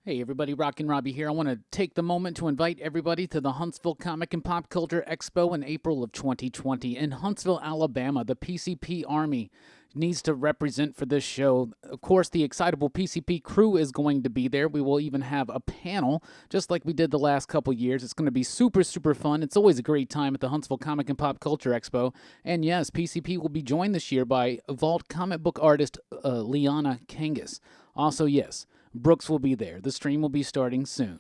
Hey everybody, Rockin Robbie here. I want to take the moment to invite everybody to the Huntsville Comic and Pop Culture Expo in April of 2020 in Huntsville, Alabama. The PCP Army needs to represent for this show. Of course, the excitable PCP crew is going to be there. We will even have a panel, just like we did the last couple years. It's going to be super, super fun. It's always a great time at the Huntsville Comic and Pop Culture Expo. And yes, PCP will be joined this year by Vault comic book artist Liana Kangas. Also, yes, Brooks will be there. The stream will be starting soon.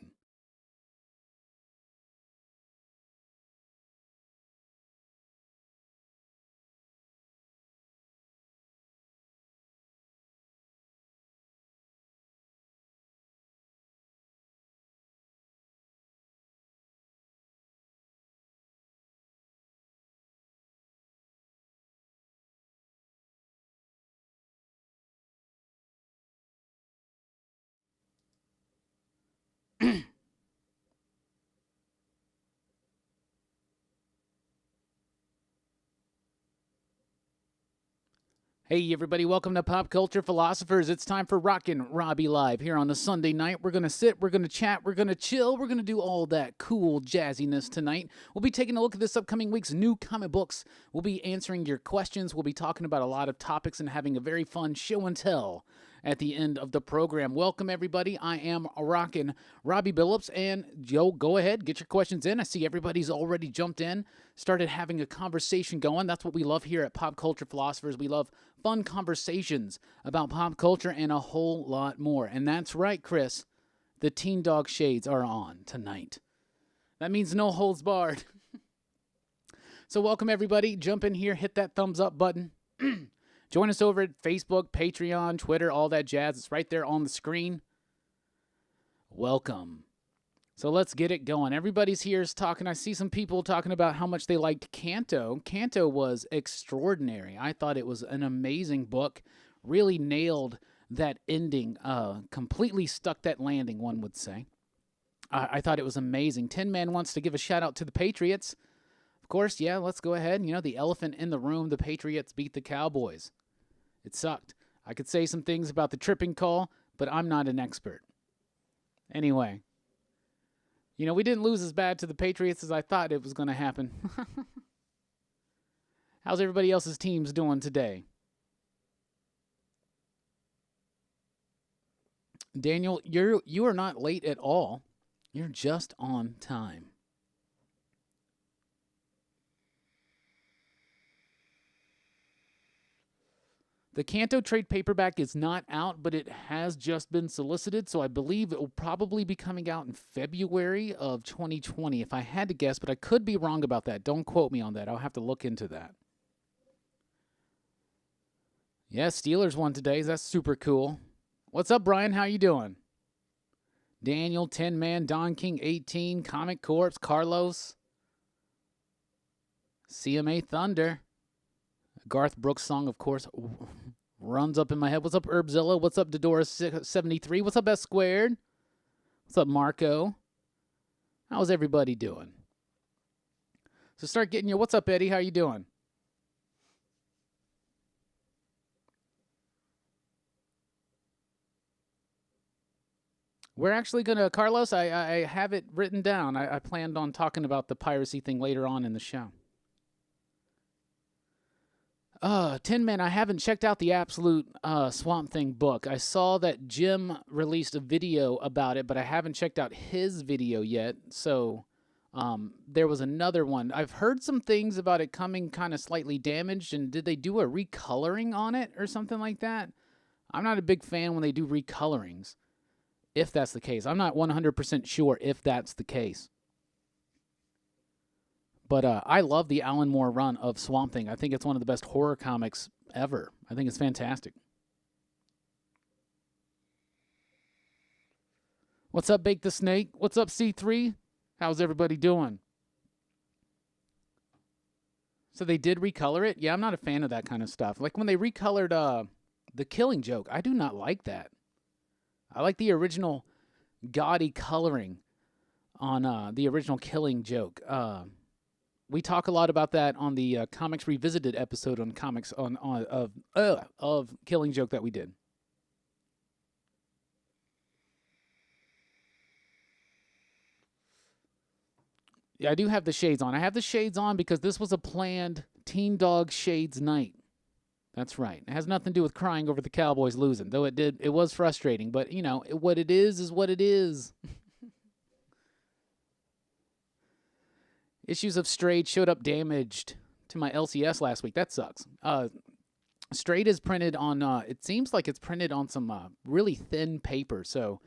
Hey everybody, welcome to Pop Culture Philosophers. It's time for Rockin Robbie Live here on a Sunday night. We're going to sit, we're going to chat, we're going to chill, we're going to do all that cool jazziness tonight. We'll be taking a look at this upcoming week's new comic books. We'll be answering your questions. We'll be talking about a lot of topics and having a very fun show and tell at the end of the program. Welcome everybody. I am Rockin Robbie Billups, and Joe, go ahead, get your questions in. I see everybody's already jumped in, started having a conversation going. That's what we love here at Pop Culture Philosophers. We love fun conversations about pop culture and a whole lot more. And that's right, Chris. The Teen Dog Shades are on tonight. That means no holds barred. So welcome everybody. Jump in here, hit that thumbs up button. Join us over at Facebook, Patreon, Twitter, all that jazz. It's right there on the screen. Welcome. So let's get it going. Everybody's here is talking. I see some people talking about how much they liked Canto. Canto was extraordinary. I thought it was an amazing book. Really nailed that ending. Completely stuck that landing, one would say. I thought it was amazing. Tin Man wants to give a shout out to the Patriots. Of course, yeah, let's go ahead. You know, the elephant in the room, the Patriots beat the Cowboys. It sucked. I could say some things about the tripping call, but I'm not an expert. Anyway. You know, we didn't lose as bad to the Patriots as I thought it was going to happen. How's everybody else's teams doing today? Daniel, you are not late at all. You're just on time. The Canto trade paperback is not out, but it has just been solicited, so I believe it will probably be coming out in February of 2020, if I had to guess, but I could be wrong about that. Don't quote me on that. I'll have to look into that. Yeah, Steelers won today. That's super cool. What's up, Brian? How you doing? Daniel, 10 Man, Don King, 18, Comic Corpse, Carlos, CMA Thunder. Garth Brooks song, of course, runs up in my head. What's up, Herbzilla? What's up, Dodora73? What's up, S Squared? What's up, Marco? How's everybody doing? So start getting your, what's up, Eddie? How you doing? We're actually going to, Carlos, I have it written down. I planned on talking about the piracy thing later on in the show. Tin Man, I haven't checked out the Absolute Swamp Thing book. I saw that Jim released a video about it, but I haven't checked out his video yet. So there was another one. I've heard some things about it coming kind of slightly damaged, and did they do a recoloring on it or something like that? I'm not a big fan when they do recolorings, if that's the case. I'm not 100% sure if that's the case. But I love the Alan Moore run of Swamp Thing. I think it's one of the best horror comics ever. I think it's fantastic. What's up, Bake the Snake? What's up, C3? How's everybody doing? So they did recolor it? Yeah, I'm not a fan of that kind of stuff. Like when they recolored The Killing Joke, I do not like that. I like the original gaudy coloring on the original Killing Joke. We talk a lot about that on the Comics Revisited episode on comics of Killing Joke that we did. I do have the shades on. I have the shades on because this was a planned Teen Dog Shades night. That's right. It has nothing to do with crying over the Cowboys losing, though it was frustrating. But, what it is what it is. Issues of Strayed showed up damaged to my LCS last week. That sucks. Strayed is printed on, it seems like it's printed on some really thin paper. So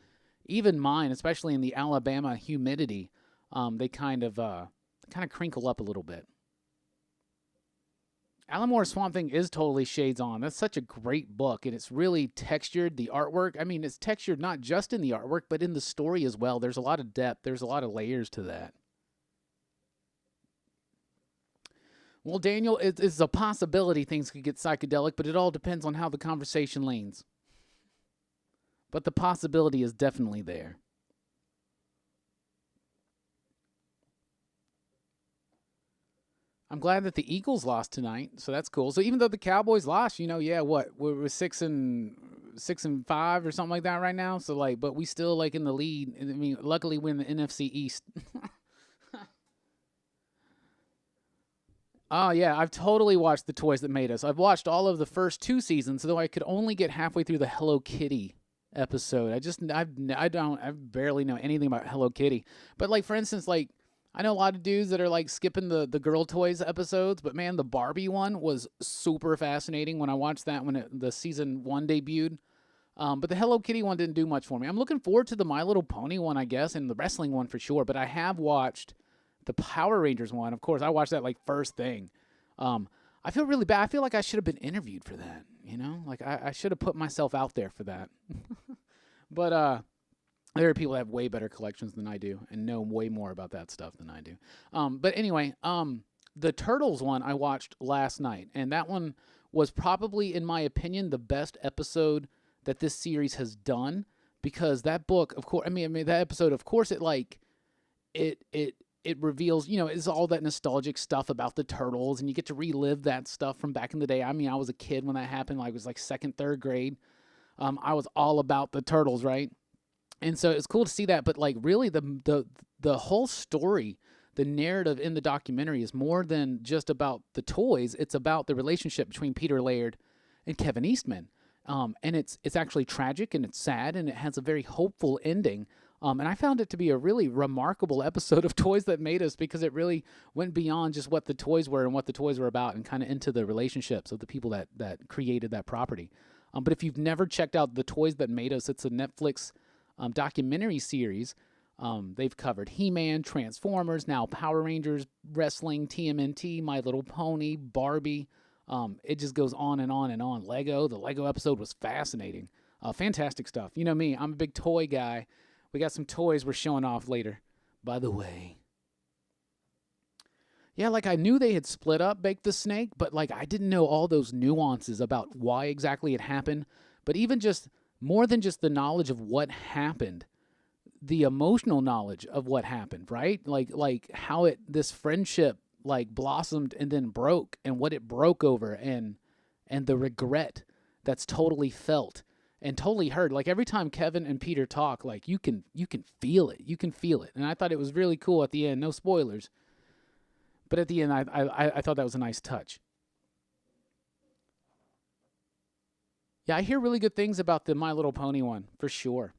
even mine, especially in the Alabama humidity, they kind of crinkle up a little bit. Alan Moore's Swamp Thing is totally shades on. That's such a great book, and it's really textured. The artwork, I mean, it's textured not just in the artwork, but in the story as well. There's a lot of depth. There's a lot of layers to that. Well, Daniel, it's a possibility things could get psychedelic, but it all depends on how the conversation leans. But the possibility is definitely there. I'm glad that the Eagles lost tonight, so that's cool. So even though the Cowboys lost, what? We're 6-5 or something like that right now. So but we still in the lead. I mean, luckily we're in the NFC East. Oh yeah, I've totally watched The Toys That Made Us. I've watched all of the first 2 seasons, though I could only get halfway through the Hello Kitty episode. I barely know anything about Hello Kitty. But for instance, I know a lot of dudes that are skipping the Girl Toys episodes, but man, the Barbie one was super fascinating when I watched that when the season 1 debuted. But the Hello Kitty one didn't do much for me. I'm looking forward to the My Little Pony one, I guess, and the wrestling one for sure. But I have watched the Power Rangers one. Of course, I watched that first thing. I feel really bad. I feel like I should have been interviewed for that. I should have put myself out there for that. But there are people that have way better collections than I do and know way more about that stuff than I do. But anyway, the Turtles one I watched last night, and that one was probably, in my opinion, the best episode that this series has done, because that book, of course, that episode, of course, it reveals, it's all that nostalgic stuff about the Turtles, and you get to relive that stuff from back in the day. I mean, I was a kid when that happened. I was 2nd, 3rd grade. I was all about the Turtles, right? And so it's cool to see that, but really the whole story, the narrative in the documentary is more than just about the toys. It's about the relationship between Peter Laird and Kevin Eastman. And it's actually tragic, and it's sad, and it has a very hopeful ending. And I found it to be a really remarkable episode of Toys That Made Us, because it really went beyond just what the toys were and what the toys were about, and kind of into the relationships of the people that created that property. But if you've never checked out The Toys That Made Us, it's a Netflix documentary series. They've covered He-Man, Transformers, now Power Rangers, wrestling, TMNT, My Little Pony, Barbie. It just goes on and on and on. Lego, the Lego episode was fascinating. Fantastic stuff. You know me, I'm a big toy guy. We got some toys we're showing off later, by the way. Yeah, I knew they had split up Bake the Snake, but I didn't know all those nuances about why exactly it happened. But even just more than just the knowledge of what happened, the emotional knowledge of what happened, right? Like how this friendship blossomed and then broke, and what it broke over, and the regret that's totally felt and totally heard. Every time Kevin and Peter talk, you can feel it. You can feel it. And I thought it was really cool at the end. No spoilers. But at the end, I thought that was a nice touch. Yeah, I hear really good things about the My Little Pony one, for sure.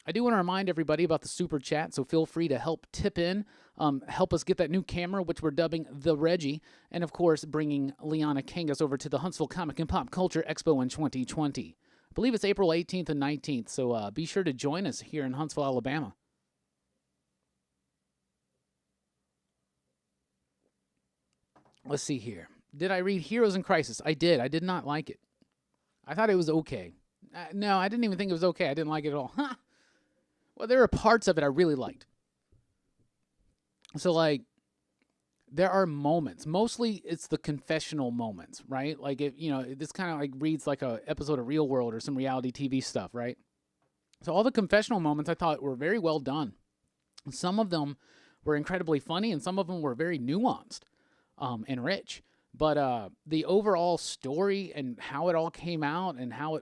I do want to remind everybody about the Super Chat, so feel free to help tip in, help us get that new camera, which we're dubbing the Reggie, and of course, bringing Liana Kangas over to the Huntsville Comic and Pop Culture Expo in 2020. I believe it's April 18th and 19th, so be sure to join us here in Huntsville, Alabama. Let's see here. Did I read Heroes in Crisis? I did. I did not like it. I thought it was okay. No, I didn't even think it was okay. I didn't like it at all. Well, there are parts of it I really liked. So, there are moments. Mostly, it's the confessional moments, right? This kind of reads like a episode of Real World or some reality TV stuff, right? So all the confessional moments I thought were very well done. Some of them were incredibly funny, and some of them were very nuanced and rich. But the overall story and how it all came out and how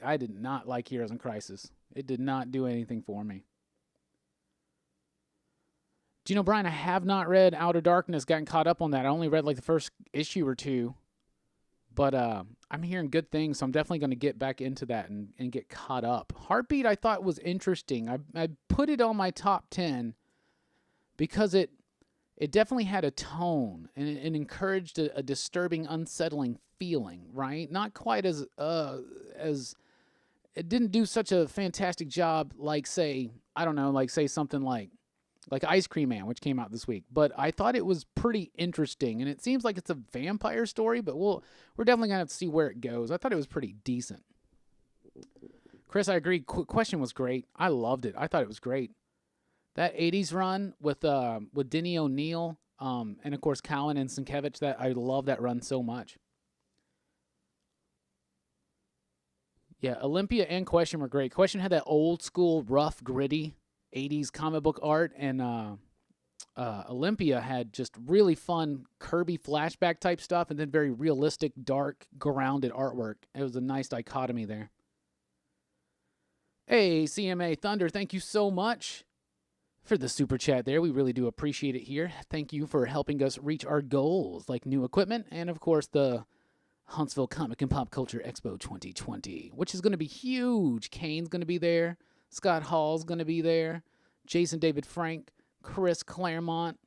I did not like Heroes in Crisis. It did not do anything for me. Do you know, Brian, I have not read Outer Darkness, gotten caught up on that. I only read like the first issue or two. But I'm hearing good things, so I'm definitely going to get back into that and get caught up. Heartbeat I thought was interesting. I put it on my top 10 because it definitely had a tone, and it encouraged a disturbing, unsettling feeling, right? Not quite as it didn't do such a fantastic job like, say, I don't know, like say something like Ice Cream Man, which came out this week. But I thought it was pretty interesting, and it seems like it's a vampire story, but we're definitely going to have to see where it goes. I thought it was pretty decent. Chris, I agree. Question was great. I loved it. I thought it was great. That 80s run with Denny O'Neil, and, of course, Cowan and Sienkiewicz, that I love that run so much. Yeah, Olympia and Question were great. Question had that old school, rough, gritty 80s comic book art, and Olympia had just really fun Kirby flashback type stuff, and then very realistic, dark, grounded artwork. It was a nice dichotomy there. Hey, CMA Thunder, thank you so much for the super chat there. We really do appreciate it here. Thank you for helping us reach our goals, like new equipment, and of course the Huntsville Comic and Pop Culture Expo 2020, which is going to be huge. Kane's going to be there. Scott Hall's going to be there. Jason David Frank. Chris Claremont.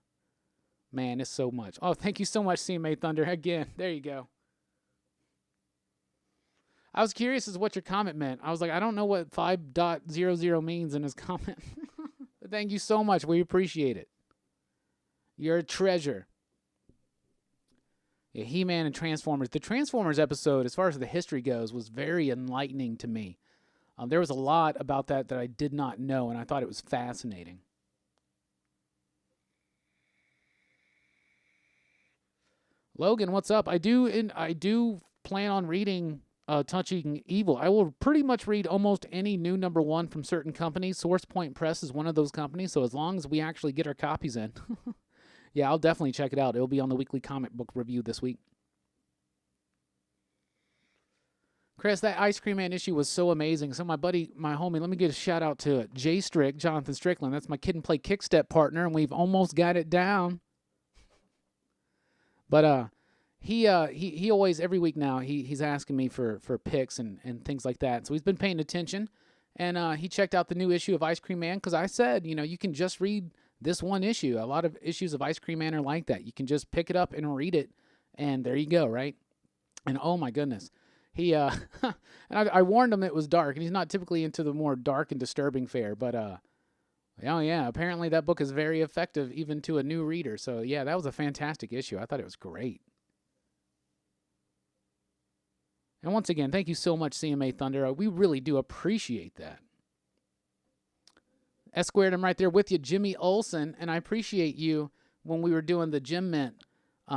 Man, it's so much. Oh, thank you so much, CMA Thunder. Again, there you go. I was curious as to what your comment meant. I was like, I don't know what 5.00 means in his comment. But thank you so much. We appreciate it. You're a treasure. Yeah, He-Man and Transformers. The Transformers episode, as far as the history goes, was very enlightening to me. There was a lot about that I did not know, and I thought it was fascinating. Logan, what's up? I do plan on reading Touching Evil. I will pretty much read almost any new #1 from certain companies. Source Point Press is one of those companies, so as long as we actually get our copies in, yeah, I'll definitely check it out. It'll be on the weekly comic book review this week. Chris, that Ice Cream Man issue was so amazing. So my buddy, my homie, let me give a shout out to Jay Strick, Jonathan Strickland. That's my Kid and Play Kickstep partner, and we've almost got it down. But he always, every week now, he's asking me for picks and things like that. So he's been paying attention, and he checked out the new issue of Ice Cream Man, because I said, you can just read this one issue. A lot of issues of Ice Cream Man are like that. You can just pick it up and read it, and there you go, right? And oh my goodness. He and I warned him it was dark, and he's not typically into the more dark and disturbing fare, but oh yeah, apparently that book is very effective even to a new reader. So yeah, that was a fantastic issue. I thought it was great. And once again, thank you so much, CMA Thunder. We really do appreciate that. S Squared, I'm right there with you, Jimmy Olsen, and I appreciate you when we were doing the Jim Mint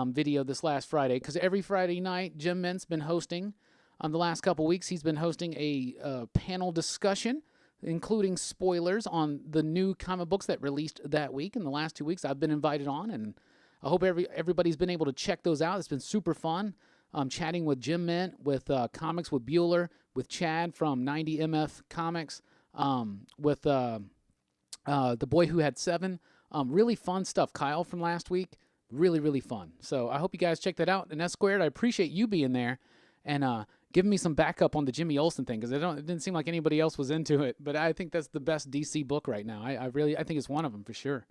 video this last Friday, because every Friday night, Jim Mint's been hosting. The last couple weeks, he's been hosting a panel discussion, including spoilers on the new comic books that released that week. In the last 2 weeks, I've been invited on, and I hope everybody's been able to check those out. It's been super fun. Chatting with Jim Mint, with Comics with Bueller, with Chad from 90MF Comics, with The Boy Who Had 7. Really fun stuff. Kyle from last week. Really, really fun. So I hope you guys check that out. And S Squared, I appreciate you being there and giving me some backup on the Jimmy Olsen thing, because it didn't seem like anybody else was into it. But I think that's the best DC book right now. I think it's one of them for sure.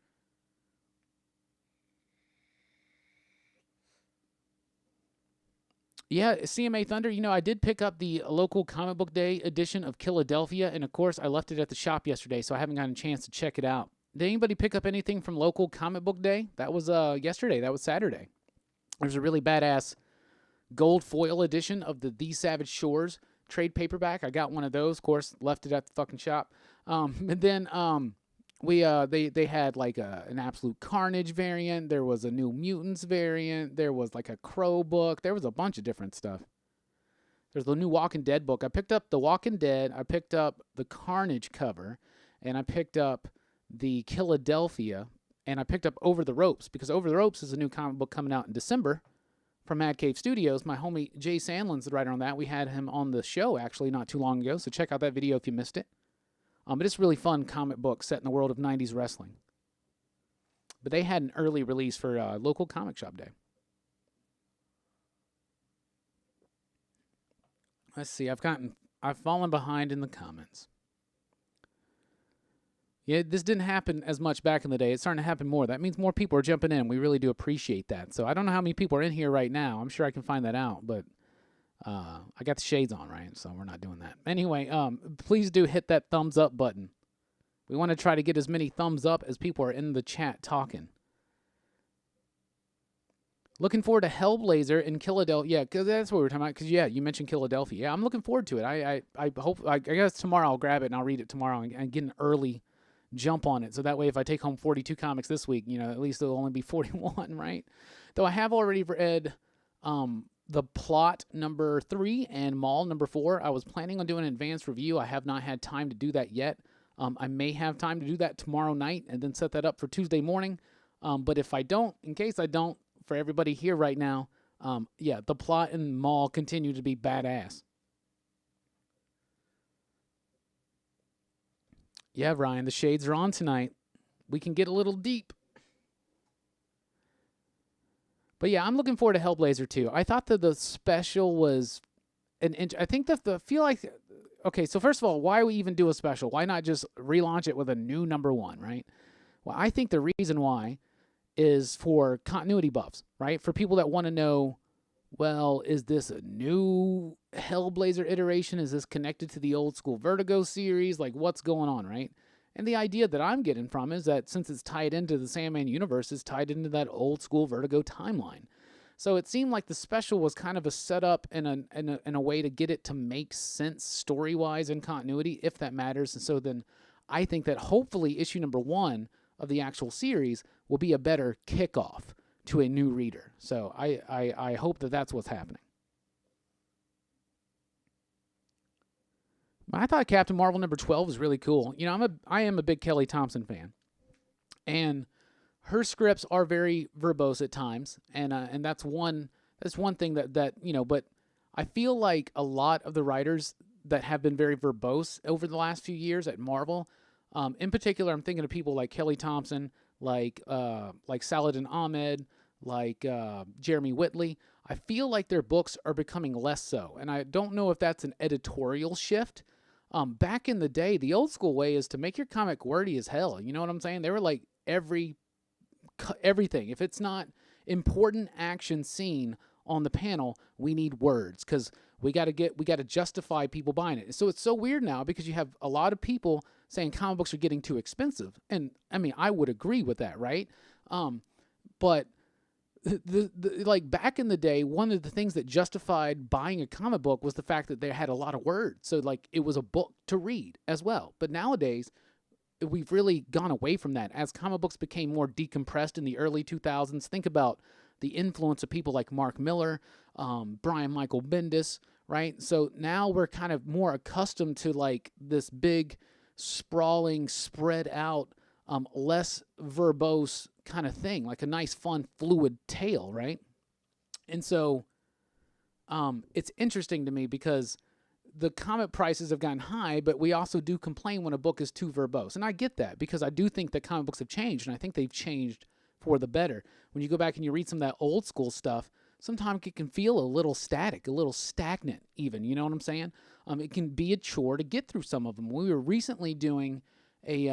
Yeah, CMA Thunder, I did pick up the local comic book day edition of Philadelphia, and of course I left it at the shop yesterday, so I haven't gotten a chance to check it out. Did anybody pick up anything from local comic book day? That was yesterday. That was Saturday. There's a really badass gold foil edition of the Savage Shores trade paperback. I got one of those, of course, left it at the fucking shop. And then they had like an Absolute Carnage variant. There was a New Mutants variant. There was like a Crow book. There was a bunch of different stuff. There's the new Walking Dead book. I picked up the Walking Dead. I picked up the Carnage cover, and I picked up the Philadelphia, and I picked up Over the Ropes, because Over the Ropes is a new comic book coming out in December from Mad Cave Studios. My homie Jay Sandlin's the writer on that. We had him on the show actually not too long ago, so check out that video if you missed it. But it's a really fun comic book set in the world of 90s wrestling. But they had an early release for local comic shop day. Let's see. I've fallen behind in the comments. Yeah, this didn't happen as much back in the day. It's starting to happen more. That means more people are jumping in. We really do appreciate that. So I don't know how many people are in here right now. I'm sure I can find that out, but I got the shades on, right? So we're not doing that. Anyway, please do hit that thumbs up button. We want to try to get as many thumbs up as people are in the chat talking. Looking forward to Hellblazer in Philadelphia. Yeah, because that's what we were talking about. Because, yeah, you mentioned Philadelphia. Yeah, I'm looking forward to it. I hope, I guess tomorrow I'll grab it and I'll read it tomorrow and get an early jump on it. So that way if I take home 42 comics this week, at least it'll only be 41, right? Though I have already read The Plot number 3 and Maul number 4. I was planning on doing an advanced review. I have not had time to do that yet. I may have time to do that tomorrow night and then set that up for Tuesday morning. But if I don't, in case I don't, for everybody here right now, yeah, The Plot and Maul continue to be badass. Yeah, Ryan, the shades are on tonight. We can get a little deep. But yeah, I'm looking forward to Hellblazer too. I thought that the special was I think that feel like, okay, so first of all, why we even do a special? Why not just relaunch it with a new number 1, right? Well, I think the reason why is for continuity buffs, right? For people that want to know, well, is this a new Hellblazer iteration? Is this connected to the old school Vertigo series? Like, what's going on, right? And the idea that I'm getting from is that since it's tied into the Sandman universe, it's tied into that old school Vertigo timeline. So it seemed like the special was kind of a setup in a way to get it to make sense story-wise and continuity, if that matters. And so then I think that hopefully issue number 1 of the actual series will be a better kickoff to a new reader. So I hope that that's what's happening. I thought Captain Marvel number 12 was really cool. I am a big Kelly Thompson fan, and her scripts are very verbose at times, and that's one thing that But I feel like a lot of the writers that have been very verbose over the last few years at Marvel, in particular, I'm thinking of people like Kelly Thompson, like Saladin Ahmed, like Jeremy Whitley. I feel like their books are becoming less so, and I don't know if that's an editorial shift. Back in the day, the old school way is to make your comic wordy as hell. You know what I'm saying? They were like everything. If it's not important action scene on the panel, we need words because we got to justify people buying it. So it's so weird now because you have a lot of people saying comic books are getting too expensive, and I mean I would agree with that, right? But like back in the day, one of the things that justified buying a comic book was the fact that they had a lot of words. So like it was a book to read as well. But nowadays, we've really gone away from that. As comic books became more decompressed in the early 2000s, think about the influence of people like Mark Miller, Brian Michael Bendis, right? So now we're kind of more accustomed to like this big, sprawling, spread out, less verbose kind of thing, like a nice, fun, fluid tale, right? And so it's interesting to me because the comic prices have gotten high, but we also do complain when a book is too verbose. And I get that because I do think that comic books have changed, and I think they've changed for the better. When you go back and you read some of that old school stuff, sometimes it can feel a little static, a little stagnant even, you know what I'm saying? It can be a chore to get through some of them. We were recently doing me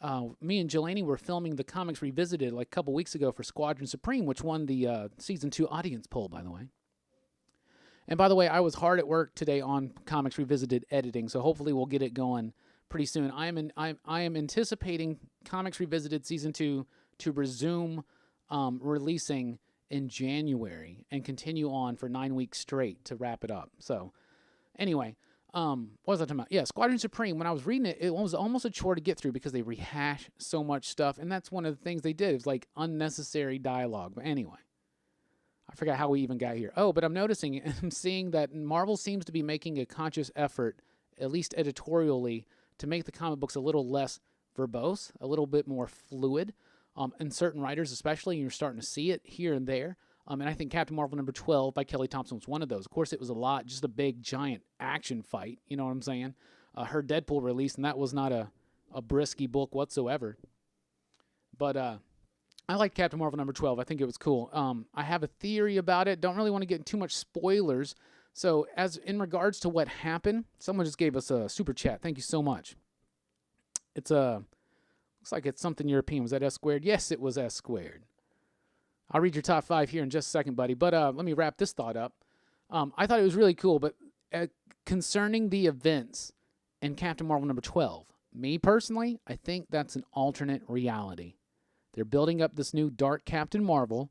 and Jelani were filming the Comics Revisited like a couple weeks ago for Squadron Supreme, which won the Season 2 audience poll, by the way. And by the way, I was hard at work today on Comics Revisited editing, so hopefully we'll get it going pretty soon. I am anticipating Comics Revisited Season 2 to resume releasing in January and continue on for 9 weeks straight to wrap it up. So anyway, what was I talking about? Yeah, Squadron Supreme, when I was reading it, it was almost a chore to get through because they rehash so much stuff, and that's one of the things they did. It was like unnecessary dialogue. But anyway, I forgot how we even got here. Oh, but I'm noticing and I'm seeing that Marvel seems to be making a conscious effort, at least editorially, to make the comic books a little less verbose, a little bit more fluid. And certain writers especially, you're starting to see it here and there. And I think Captain Marvel number 12 by Kelly Thompson was one of those. Of course, it was just a big, giant action fight. You know what I'm saying? Her Deadpool release, and that was not a brisky book whatsoever. But I like Captain Marvel number 12. I think it was cool. I have a theory about it. Don't really want to get too much spoilers. So, as in regards to what happened, someone just gave us a super chat. Thank you so much. It's looks like it's something European. Was that S squared? Yes, it was S squared. I'll read your top 5 here in just a second, buddy. But let me wrap this thought up. I thought it was really cool, but concerning the events in Captain Marvel number 12, me personally, I think that's an alternate reality. They're building up this new Dark Captain Marvel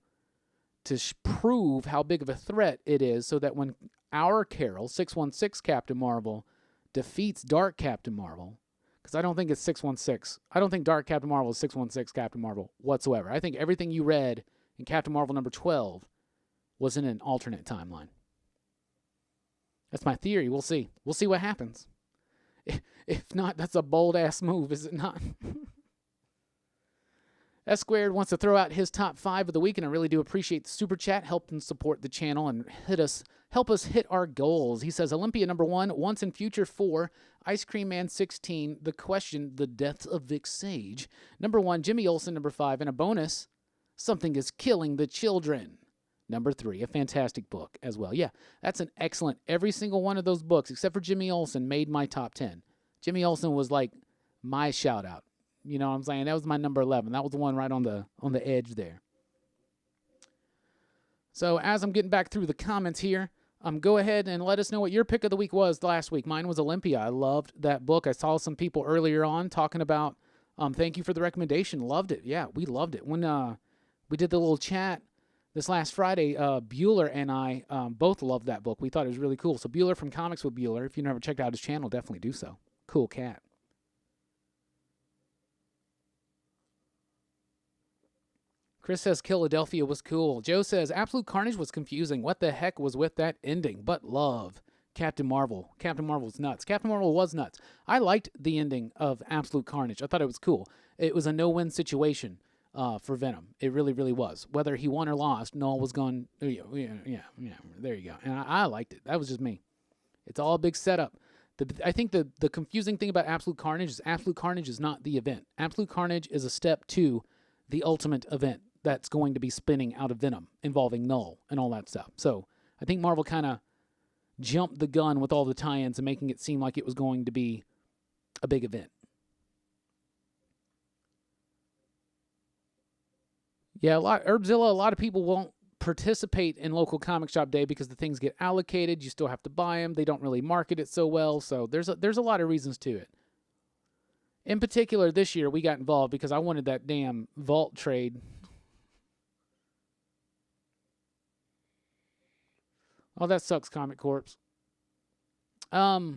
to prove how big of a threat it is so that when our Carol, 616 Captain Marvel, defeats Dark Captain Marvel, because I don't think it's 616. I don't think Dark Captain Marvel is 616 Captain Marvel whatsoever. I think everything you read in Captain Marvel number 12 was in an alternate timeline. That's my theory. We'll see. We'll see what happens. If not, that's a bold-ass move, is it not? S Squared wants to throw out his top 5 of the week, and I really do appreciate the super chat. Help and support the channel and help us hit our goals. He says, Olympia number 1, Once and Future 4, Ice Cream Man 16, The Question, The Death of Vic Sage. Number 1, Jimmy Olsen number 5, and a bonus, Something is Killing the Children. Number 3, a fantastic book as well. Yeah, that's an excellent, every single one of those books, except for Jimmy Olsen, made my top 10. Jimmy Olsen was like my shout out. You know what I'm saying? That was my number 11. That was the one right on the edge there. So as I'm getting back through the comments here, go ahead and let us know what your pick of the week was last week. Mine was Olympia. I loved that book. I saw some people earlier on talking about, thank you for the recommendation. Loved it. Yeah, we loved it. When we did the little chat this last Friday, Bueller and I both loved that book. We thought it was really cool. So Bueller from Comics with Bueller, if you never checked out his channel, definitely do so. Cool cat. Chris says Philadelphia was cool. Joe says Absolute Carnage was confusing. What the heck was with that ending? But love. Captain Marvel. Captain Marvel's nuts. Captain Marvel was nuts. I liked the ending of Absolute Carnage. I thought it was cool. It was a no-win situation for Venom. It really, really was. Whether he won or lost, Null was gone. Yeah, there you go. And I liked it. That was just me. It's all a big setup. I think the confusing thing about Absolute Carnage is not the event. Absolute Carnage is a step to the ultimate event that's going to be spinning out of Venom, involving Null and all that stuff. So I think Marvel kind of jumped the gun with all the tie-ins and making it seem like it was going to be a big event. Yeah, Herbzilla, a lot of people won't participate in local comic shop day because the things get allocated. You still have to buy them. They don't really market it so well. So there's a lot of reasons to it. In particular, this year we got involved because I wanted that damn vault trade. Oh, that sucks, Comic Corps. I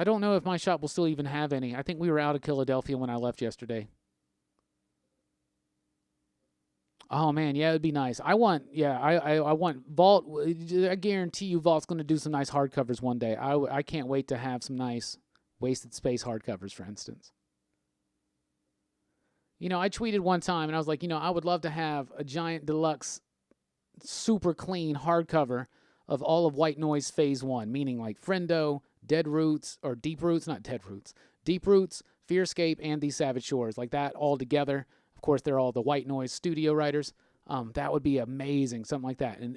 don't know if my shop will still even have any. I think we were out of Philadelphia when I left yesterday. Oh man, yeah, it'd be nice. I want Vault. I guarantee you, Vault's going to do some nice hardcovers one day. I can't wait to have some nice Wasted Space hardcovers, for instance. You know, I tweeted one time and I was like, I would love to have a giant deluxe, super clean hardcover of all of White Noise Phase 1, meaning like Friendo, Dead Roots, or Deep Roots, not Dead Roots, Deep Roots, Fearscape, and These Savage Shores, like that all together. Of course, they're all the White Noise studio writers. That would be amazing, something like that. And,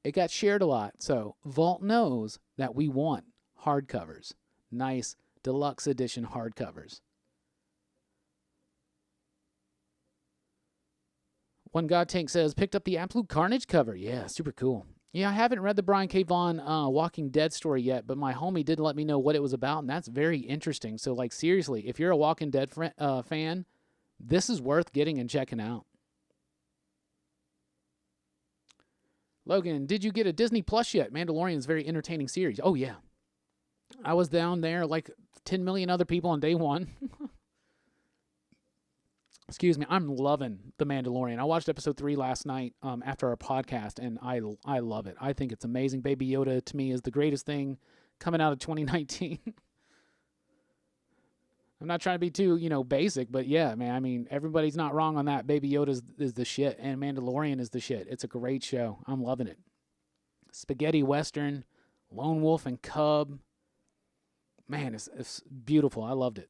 it got shared a lot. So Vault knows that we want hardcovers, nice deluxe edition hardcovers. One God Tank says, picked up the Absolute Carnage cover. Yeah, super cool. Yeah, I haven't read the Brian K. Vaughan Walking Dead story yet, but my homie did let me know what it was about, and that's very interesting. So, like, seriously, if you're a Walking Dead fan, this is worth getting and checking out. Logan, did you get a Disney Plus yet? Mandalorian's a very entertaining series. Oh, yeah. I was down there like 10 million other people on day one. Excuse me. I'm loving The Mandalorian. I watched episode 3 last night after our podcast, and I love it. I think it's amazing. Baby Yoda, to me, is the greatest thing coming out of 2019. I'm not trying to be too, basic, but yeah, man, I mean, everybody's not wrong on that. Baby Yoda is the shit, and Mandalorian is the shit. It's a great show. I'm loving it. Spaghetti Western, Lone Wolf and Cub. Man, it's beautiful. I loved it.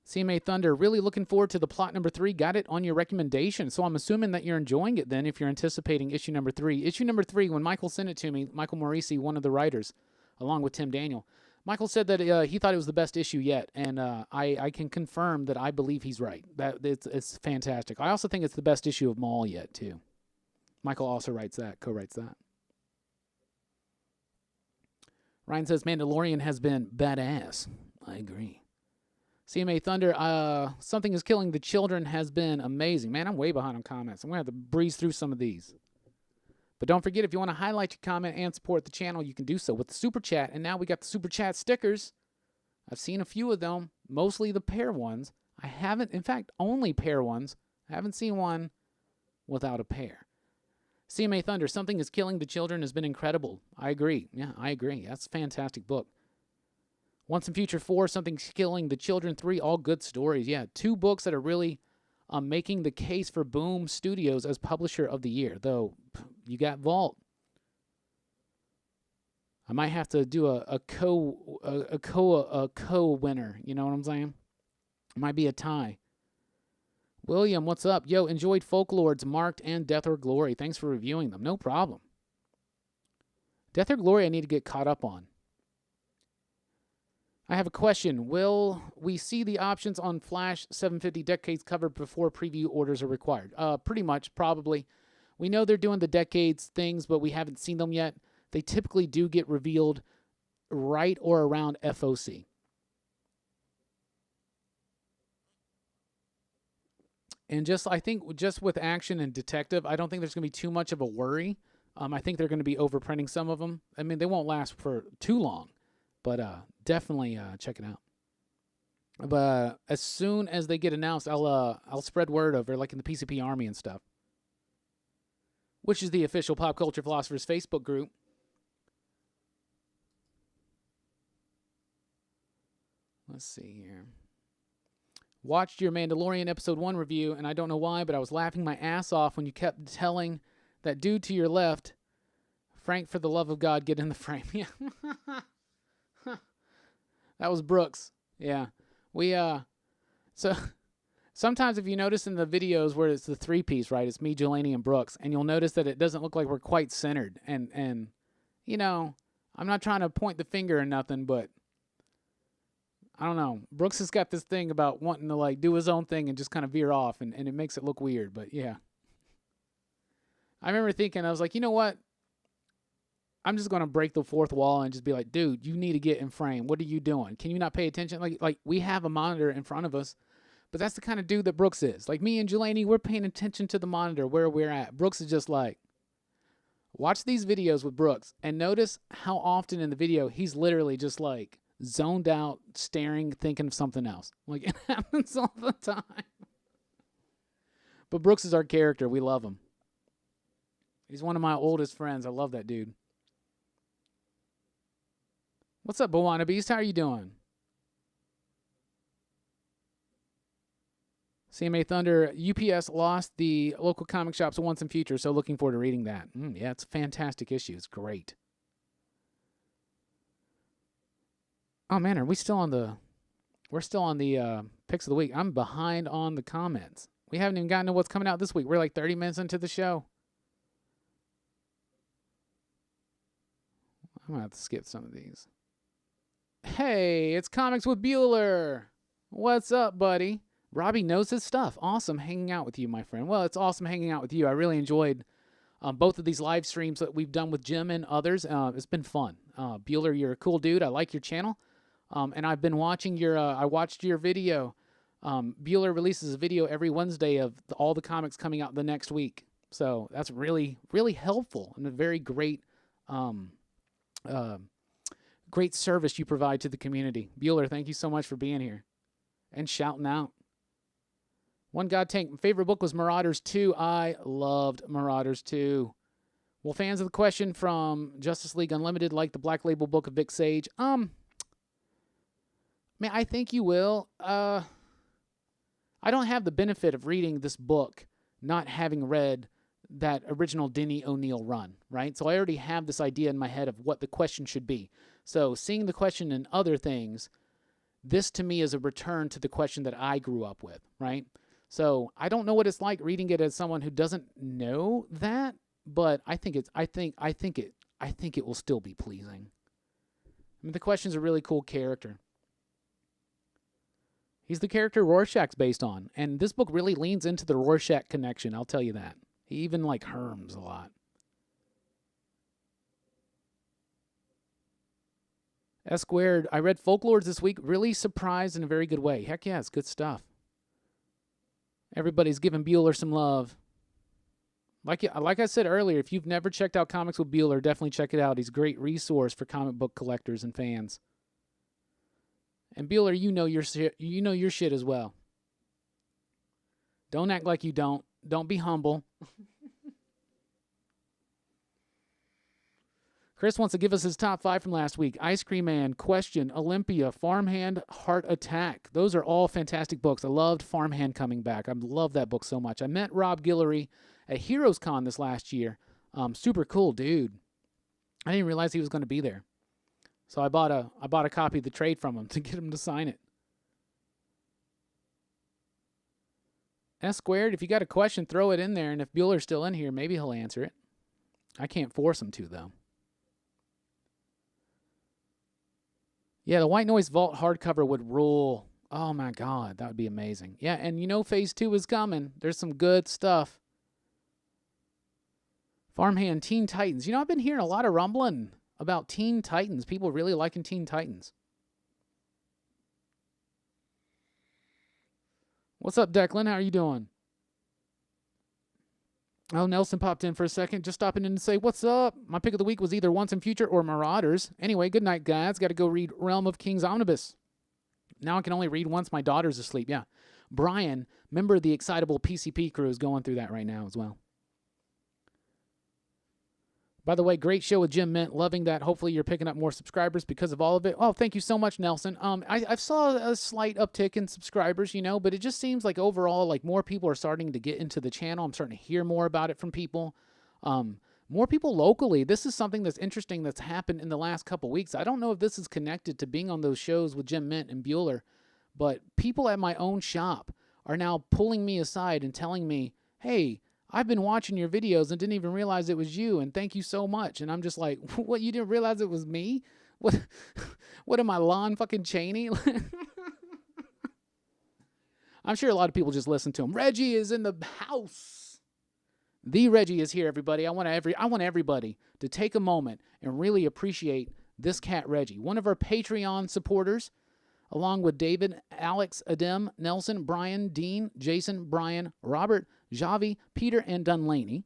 CMA Thunder, really looking forward to the plot number 3. Got it on your recommendation. So I'm assuming that you're enjoying it then if you're anticipating issue number 3. Issue number 3, when Michael sent it to me, Michael Morisi, one of the writers, along with Tim Daniel, Michael said that he thought it was the best issue yet, and I can confirm that I believe he's right. That it's fantastic. I also think it's the best issue of Maul yet, too. Michael also writes that, co-writes that. Ryan says, Mandalorian has been badass. I agree. CMA Thunder, Something is Killing the Children has been amazing. Man, I'm way behind on comments. I'm going to have to breeze through some of these. But don't forget, if you want to highlight your comment and support the channel, you can do so with the Super Chat. And now we got the Super Chat stickers. I've seen a few of them, mostly the pair ones. I haven't, in fact, only pair ones. I haven't seen one without a pair. CMA Thunder, Something is Killing the Children has been incredible. I agree. Yeah, I agree. That's a fantastic book. Once and Future 4, Something's Killing the Children 3, all good stories. Yeah, 2 books that are really making the case for Boom Studios as Publisher of the Year. Though, you got Vault. I might have to do a co-winner. You know what I'm saying? It might be a tie. William, what's up? Yo, enjoyed Folklords, Marked, and Death or Glory. Thanks for reviewing them. No problem. Death or Glory I need to get caught up on. I have a question. Will we see the options on Flash 750 Decades covered before preview orders are required? Pretty much, probably. We know they're doing the Decades things, but we haven't seen them yet. They typically do get revealed right or around FOC. And I think just with Action and Detective, I don't think there's going to be too much of a worry. I think they're going to be overprinting some of them. I mean, they won't last for too long. But definitely check it out. But as soon as they get announced, I'll spread word over, like in the PCP Army and stuff, which is the official Pop Culture Philosophers Facebook group. Let's see here. Watched your Mandalorian Episode 1 review, and I don't know why, but I was laughing my ass off when you kept telling that dude to your left, Frank, for the love of God, get in the frame. Yeah. That was Brooks. Yeah. So sometimes if you notice in the videos where it's the 3-piece, right, it's me, Jelani, and Brooks, and you'll notice that it doesn't look like we're quite centered. And you know, I'm not trying to point the finger or nothing, but I don't know. Brooks has got this thing about wanting to like do his own thing and just kind of veer off, and it makes it look weird, but yeah. I remember thinking, I was like, you know what? I'm just going to break the fourth wall and just be like, dude, you need to get in frame. What are you doing? Can you not pay attention? Like we have a monitor in front of us, but that's the kind of dude that Brooks is. Like me and Jelani, we're paying attention to the monitor where we're at. Brooks is just like, watch these videos with Brooks and notice how often in the video he's literally just like zoned out, staring, thinking of something else. Like it happens all the time. But Brooks is our character. We love him. He's one of my oldest friends. I love that dude. What's up, Bawana Beast? How are you doing? CMA Thunder, UPS lost the local comic shops Once and Future, so looking forward to reading that. Yeah, it's a fantastic issue. It's great. Oh, man, are we still on the... We're still on the picks of the week. I'm behind on the comments. We haven't even gotten to what's coming out this week. We're like 30 minutes into the show. I'm going to have to skip some of these. Hey, it's Comics with Bueller. What's up, buddy? Robbie knows his stuff. Awesome hanging out with you, my friend. Well, it's awesome hanging out with you. I really enjoyed both of these live streams that we've done with Jim and others. It's been fun. Bueller, you're a cool dude. I like your channel. And I've been watching your, I watched your video. Bueller releases a video every Wednesday of all the comics coming out the next week. So that's really, really helpful and a very great, great service you provide to the community. Bueller, thank you so much for being here and shouting out. One God Tank, my favorite book was Marauders 2. I loved Marauders 2. Well, fans of the question from Justice League Unlimited like the Black Label book of Vic Sage? Man, I think you will. I don't have the benefit of reading this book not having read that original Denny O'Neil run, right? So I already have this idea in my head of what the question should be. So seeing the question in other things, this to me is a return to the question that I grew up with, right? So I don't know what it's like reading it as someone who doesn't know that, but I think it will still be pleasing. I mean, the question's a really cool character. He's the character Rorschach's based on, and this book really leans into the Rorschach connection, I'll tell you that. He even, like, herms a lot. S Squared, I read Folklores this week, really surprised in a very good way. Heck yeah, it's good stuff. Everybody's giving Bueller some love. Like I said earlier, if you've never checked out Comics with Bueller, definitely check it out. He's a great resource for comic book collectors and fans. And Bueller, you know your shit as well. Don't act like you don't. Don't be humble. Chris wants to give us his top 5 from last week. Ice Cream Man, Question, Olympia, Farmhand, Heart Attack. Those are all fantastic books. I loved Farmhand coming back. I love that book so much. I met Rob Guillory at Heroes Con this last year. Super cool dude. I didn't realize he was going to be there. So I bought a copy of the trade from him to get him to sign it. S Squared, if you got a question, throw it in there, and if Bueller's still in here, maybe he'll answer it. I can't force him to, though. Yeah, the White Noise Vault hardcover would rule. Oh, my God. That would be amazing. Yeah, and you know Phase 2 is coming. There's some good stuff. Farmhand, Teen Titans. You know, I've been hearing a lot of rumbling about Teen Titans. People really liking Teen Titans. What's up, Declan? How are you doing? Oh, Nelson popped in for a second. Just stopping in to say, what's up? My pick of the week was either Once and Future or Marauders. Anyway, good night, guys. Got to go read Realm of Kings Omnibus. Now I can only read once my daughter's asleep. Yeah. Brian, member of the Excitable PCP crew, is going through that right now as well. By the way, great show with Jim Mint. Loving that. Hopefully you're picking up more subscribers because of all of it. Oh, thank you so much, Nelson. I saw a slight uptick in subscribers, but it just seems like overall, like more people are starting to get into the channel. I'm starting to hear more about it from people. More people locally. This is something that's interesting that's happened in the last couple weeks. I don't know if this is connected to being on those shows with Jim Mint and Bueller, but people at my own shop are now pulling me aside and telling me, hey, I've been watching your videos and didn't even realize it was you, and thank you so much. And I'm just like, what, you didn't realize it was me? What am I, Lon fucking Chaney? I'm sure a lot of people just listen to him. Reggie is in the house. The Reggie is here, everybody. I want everybody to take a moment and really appreciate this cat, Reggie, one of our Patreon supporters, along with David, Alex, Adem, Nelson, Brian, Dean, Jason, Brian, Robert, Javi, Peter, and Dunlaney.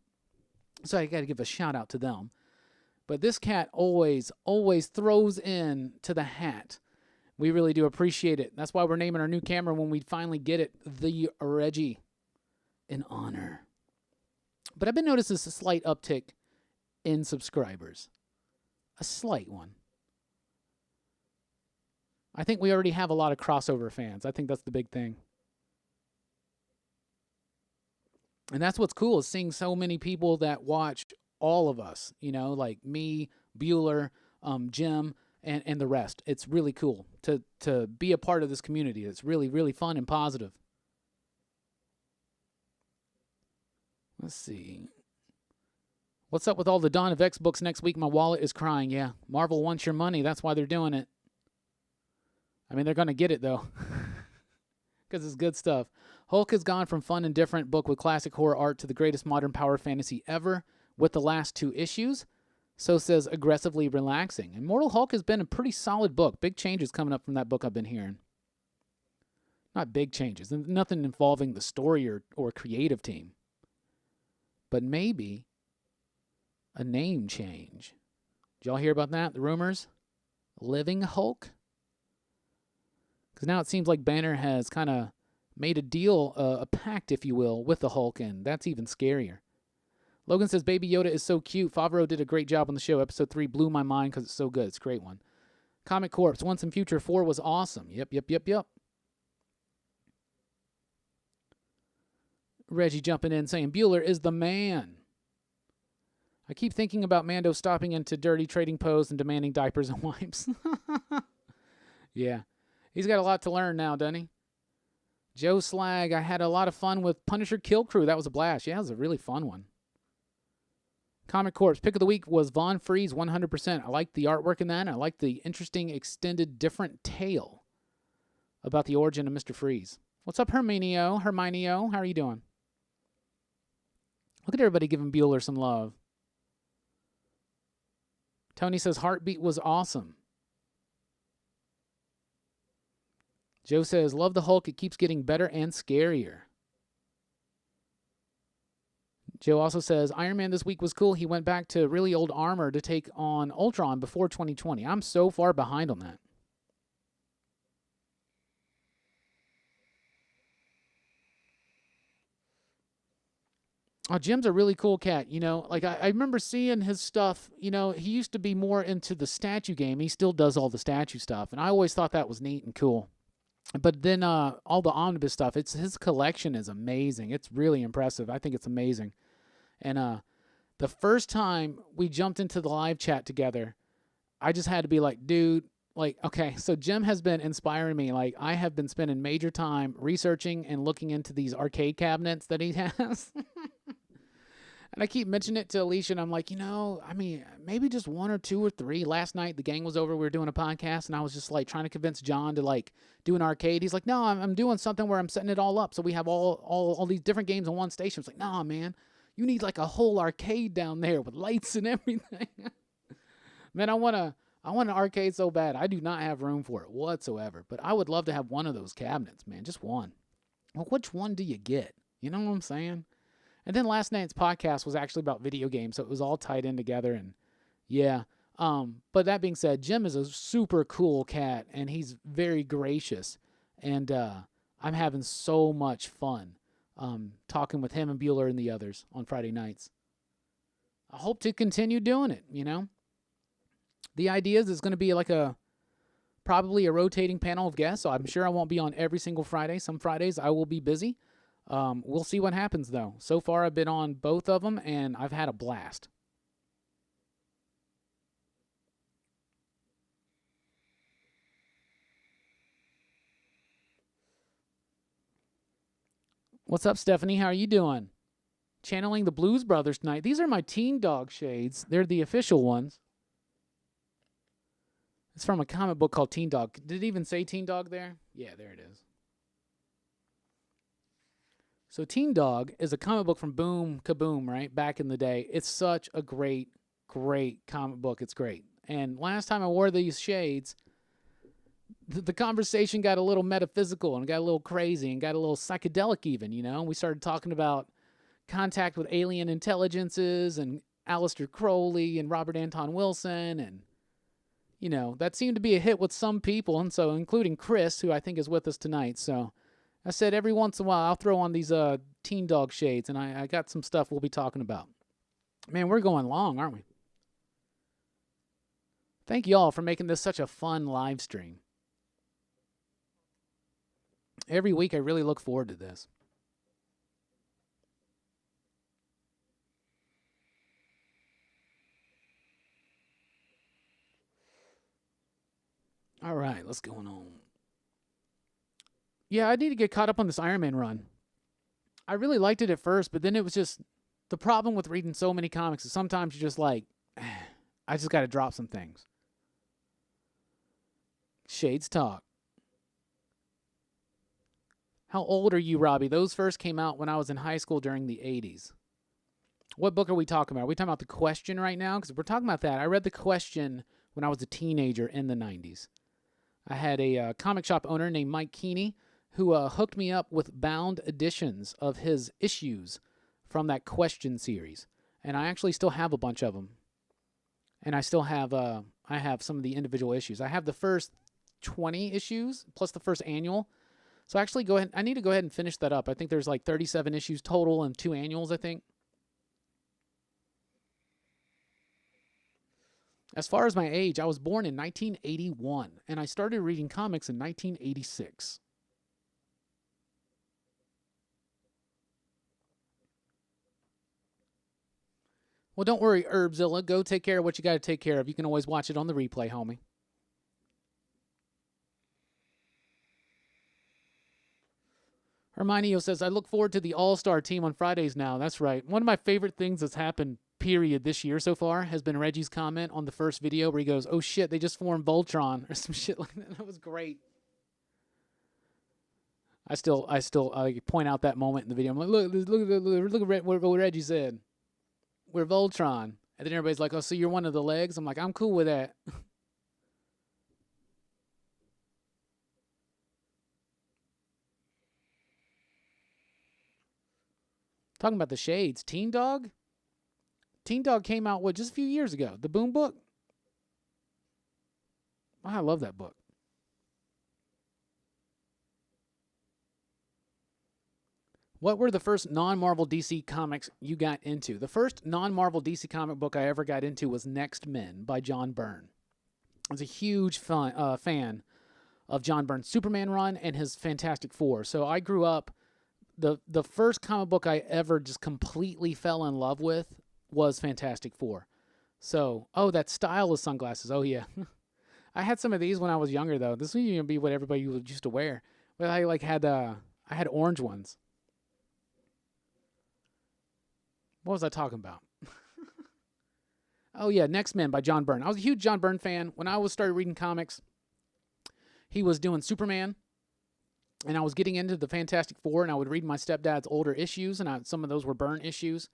So I got to give a shout out to them. But this cat always throws in to the hat. We really do appreciate it. That's why we're naming our new camera when we finally get it, the Reggie, in honor. But I've been noticing a slight uptick in subscribers. A slight one. I think we already have a lot of crossover fans. I think that's the big thing. And that's what's cool, is seeing so many people that watch all of us, like me, Bueller, Jim, and the rest. It's really cool to be a part of this community. It's really, really fun and positive. Let's see. What's up with all the Dawn of X books next week? My wallet is crying. Yeah, Marvel wants your money. That's why they're doing it. I mean, they're going to get it, though, because it's good stuff. Hulk has gone from fun and different book with classic horror art to the greatest modern power fantasy ever with the last 2 issues. So says aggressively relaxing. Immortal Hulk has been a pretty solid book. Big changes coming up from that book I've been hearing. Not big changes. Nothing involving the story or creative team. But maybe a name change. Did y'all hear about that? The rumors? Living Hulk? Because now it seems like Banner has kind of made a deal, a pact, if you will, with the Hulk, and that's even scarier. Logan says, Baby Yoda is so cute. Favreau did a great job on the show. Episode 3 blew my mind because it's so good. It's a great one. Comic Corps, Once and Future 4 was awesome. Yep. Reggie jumping in saying, Bueller is the man. I keep thinking about Mando stopping into dirty trading posts and demanding diapers and wipes. Yeah. He's got a lot to learn now, doesn't he? Joe Slag, I had a lot of fun with Punisher Kill Crew. That was a blast. Yeah, it was a really fun one. Comic Corpse, pick of the week was Von Freeze 100%. I liked the artwork in that. I liked the interesting, extended, different tale about the origin of Mr. Freeze. What's up, Herminio? How are you doing? Look at everybody giving Bueller some love. Tony says Heartbeat was awesome. Joe says, love the Hulk. It keeps getting better and scarier. Joe also says, Iron Man this week was cool. He went back to really old armor to take on Ultron before 2020. I'm so far behind on that. Oh, Jim's a really cool cat. You know, like I remember seeing his stuff. You know, he used to be more into the statue game. He still does all the statue stuff. And I always thought that was neat and cool. But then all the omnibus stuff, his collection is amazing. It's really impressive. I think it's amazing. And the first time we jumped into the live chat together, I just had to be like, dude, like, okay, so Jim has been inspiring me. Like, I have been spending major time researching and looking into these arcade cabinets that he has. And I keep mentioning it to Alicia, and I'm like, you know, I mean, maybe just one or two or three. Last night, the gang was over. We were doing a podcast, and I was just, like, trying to convince John to, like, do an arcade. He's like, no, I'm doing something where I'm setting it all up. So we have all these different games on one station. It's like, nah, man, you need, like, a whole arcade down there with lights and everything. Man, I want an arcade so bad. I do not have room for it whatsoever. But I would love to have one of those cabinets, man, just one. Well, which one do you get? You know what I'm saying? And then last night's podcast was actually about video games, so it was all tied in together. And yeah, but that being said, Jim is a super cool cat, and he's very gracious. And I'm having so much fun talking with him and Bueller and the others on Friday nights. I hope to continue doing it, you know. The idea is it's going to be like probably a rotating panel of guests, so I'm sure I won't be on every single Friday. Some Fridays I will be busy. We'll see what happens, though. So far, I've been on both of them, and I've had a blast. What's up, Stephanie? How are you doing? Channeling the Blues Brothers tonight. These are my Teen Dog shades. They're the official ones. It's from a comic book called Teen Dog. Did it even say Teen Dog there? Yeah, there it is. So Teen Dog is a comic book from Boom Kaboom, right? Back in the day. It's such a great, great comic book. It's great. And last time I wore these shades, the conversation got a little metaphysical and got a little crazy and got a little psychedelic even, you know? We started talking about contact with alien intelligences and Aleister Crowley and Robert Anton Wilson. And, you know, that seemed to be a hit with some people, and so including Chris, who I think is with us tonight. So I said every once in a while I'll throw on these Teen Dog shades, and I got some stuff we'll be talking about. Man, we're going long, aren't we? Thank you all for making this such a fun live stream. Every week I really look forward to this. All right, let's go on. Yeah, I need to get caught up on this Iron Man run. I really liked it at first, but then it was just the problem with reading so many comics is sometimes you're just like, I just got to drop some things. Shades talk. How old are you, Robbie? Those first came out when I was in high school during the 80s. What book are we talking about? Are we talking about The Question right now? Because we're talking about that. I read The Question when I was a teenager in the 90s. I had a comic shop owner named Mike Keeney who hooked me up with bound editions of his issues from that Question series. And I actually still have a bunch of them. And I still have I have some of the individual issues. I have the first 20 issues plus the first annual. So actually I need to go ahead and finish that up. I think there's like 37 issues total and 2 annuals, I think. As far as my age, I was born in 1981, and I started reading comics in 1986. Well, don't worry, Herbzilla. Go take care of what you got to take care of. You can always watch it on the replay, homie. Herminio says, I look forward to the All-Star team on Fridays now. That's right. One of my favorite things that's happened, period, this year so far has been Reggie's comment on the first video where he goes, oh shit, they just formed Voltron or some shit like that. That was great. I still point out that moment in the video. I'm like, look at what Reggie said. We're Voltron. And then everybody's like, oh, so you're one of the legs? I'm like, I'm cool with that. Talking about the shades. Teen Dog? Teen Dog came out, just a few years ago? The Boom book? Oh, I love that book. What were the first non-Marvel DC comics you got into? The first non-Marvel DC comic book I ever got into was Next Men by John Byrne. I was a huge fan of John Byrne's Superman run and his Fantastic Four. So I grew up, the first comic book I ever just completely fell in love with was Fantastic Four. So, oh, that style of sunglasses. Oh, yeah. I had some of these when I was younger, though. This would even be what everybody used to wear. But I had orange ones. What was I talking about? Oh, yeah, Next Men by John Byrne. I was a huge John Byrne fan. When I started reading comics, he was doing Superman, and I was getting into the Fantastic Four, and I would read my stepdad's older issues, and some of those were Byrne issues.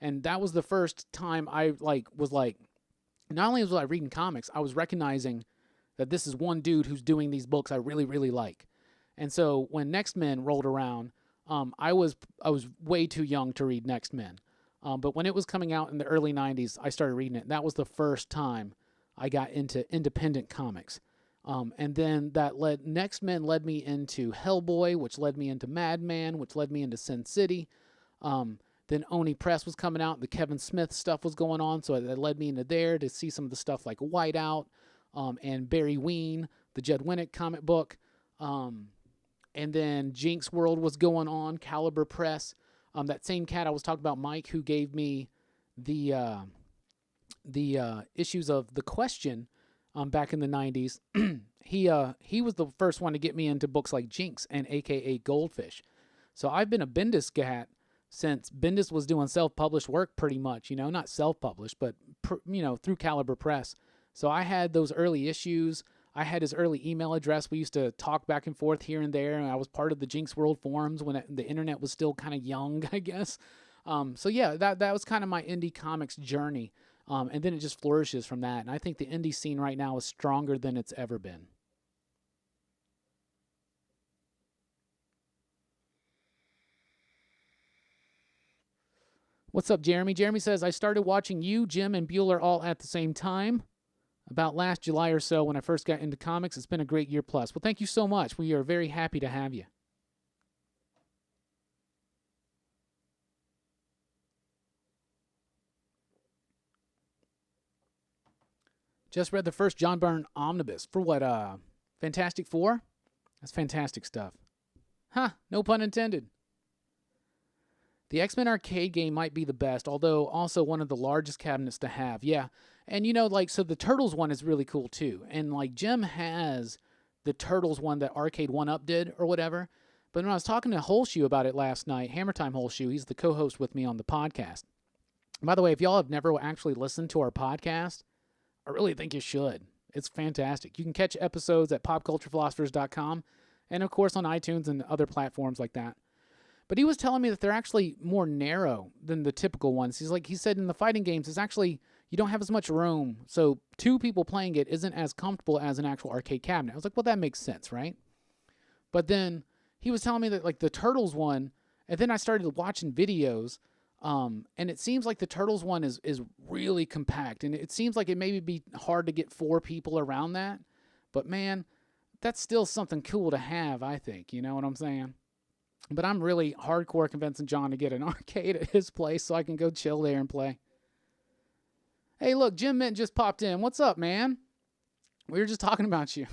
And that was the first time I was not only was I reading comics, I was recognizing that this is one dude who's doing these books I really, really like. And so when Next Men rolled around, I was way too young to read Next Men. But when it was coming out in the early 90s, I started reading it. That was the first time I got into independent comics. And then Next Men led me into Hellboy, which led me into Madman, which led me into Sin City. Then Oni Press was coming out. The Kevin Smith stuff was going on, so that led me into there to see some of the stuff like Whiteout and Barry Ween, the Judd Winnick comic book. And then Jinx World was going on, Caliber Press. That same cat I was talking about, Mike, who gave me the issues of The Question back in the 90s, he was the first one to get me into books like Jinx and AKA Goldfish. So I've been a Bendis cat since Bendis was doing self-published work pretty much, not self-published, but, through Caliber Press. So I had those early issues. I had his early email address. We used to talk back and forth here and there, and I was part of the Jinx World forums when the internet was still kind of young, I guess. So yeah, that was kind of my indie comics journey, and then it just flourishes from that. And I think the indie scene right now is stronger than it's ever been. What's up, Jeremy? Jeremy says, I started watching you, Jim, and Bueller all at the same time about last July or so when I first got into comics. It's been a great year plus. Well, thank you so much. We are very happy to have you. Just read the first John Byrne omnibus. For what, Fantastic Four? That's fantastic stuff. Huh, no pun intended. The X-Men arcade game might be the best, although also one of the largest cabinets to have. Yeah. And, so the Turtles one is really cool, too. And, Jim has the Turtles one that Arcade 1-Up did or whatever. But when I was talking to Holshoe about it last night, Hammer Time Holshoe, he's the co-host with me on the podcast. By the way, if y'all have never actually listened to our podcast, I really think you should. It's fantastic. You can catch episodes at popculturephilosophers.com and, of course, on iTunes and other platforms like that. But he was telling me that they're actually more narrow than the typical ones. He said in the fighting games, it's actually, you don't have as much room. So 2 people playing it isn't as comfortable as an actual arcade cabinet. I was like, well, that makes sense, right? But then he was telling me that the Turtles one, and then I started watching videos, and it seems like the Turtles one is really compact. And it seems like it may be hard to get 4 people around that. But man, that's still something cool to have, I think. You know what I'm saying? But I'm really hardcore convincing John to get an arcade at his place so I can go chill there and play. Hey, look, Jim Mint just popped in. What's up, man? We were just talking about you.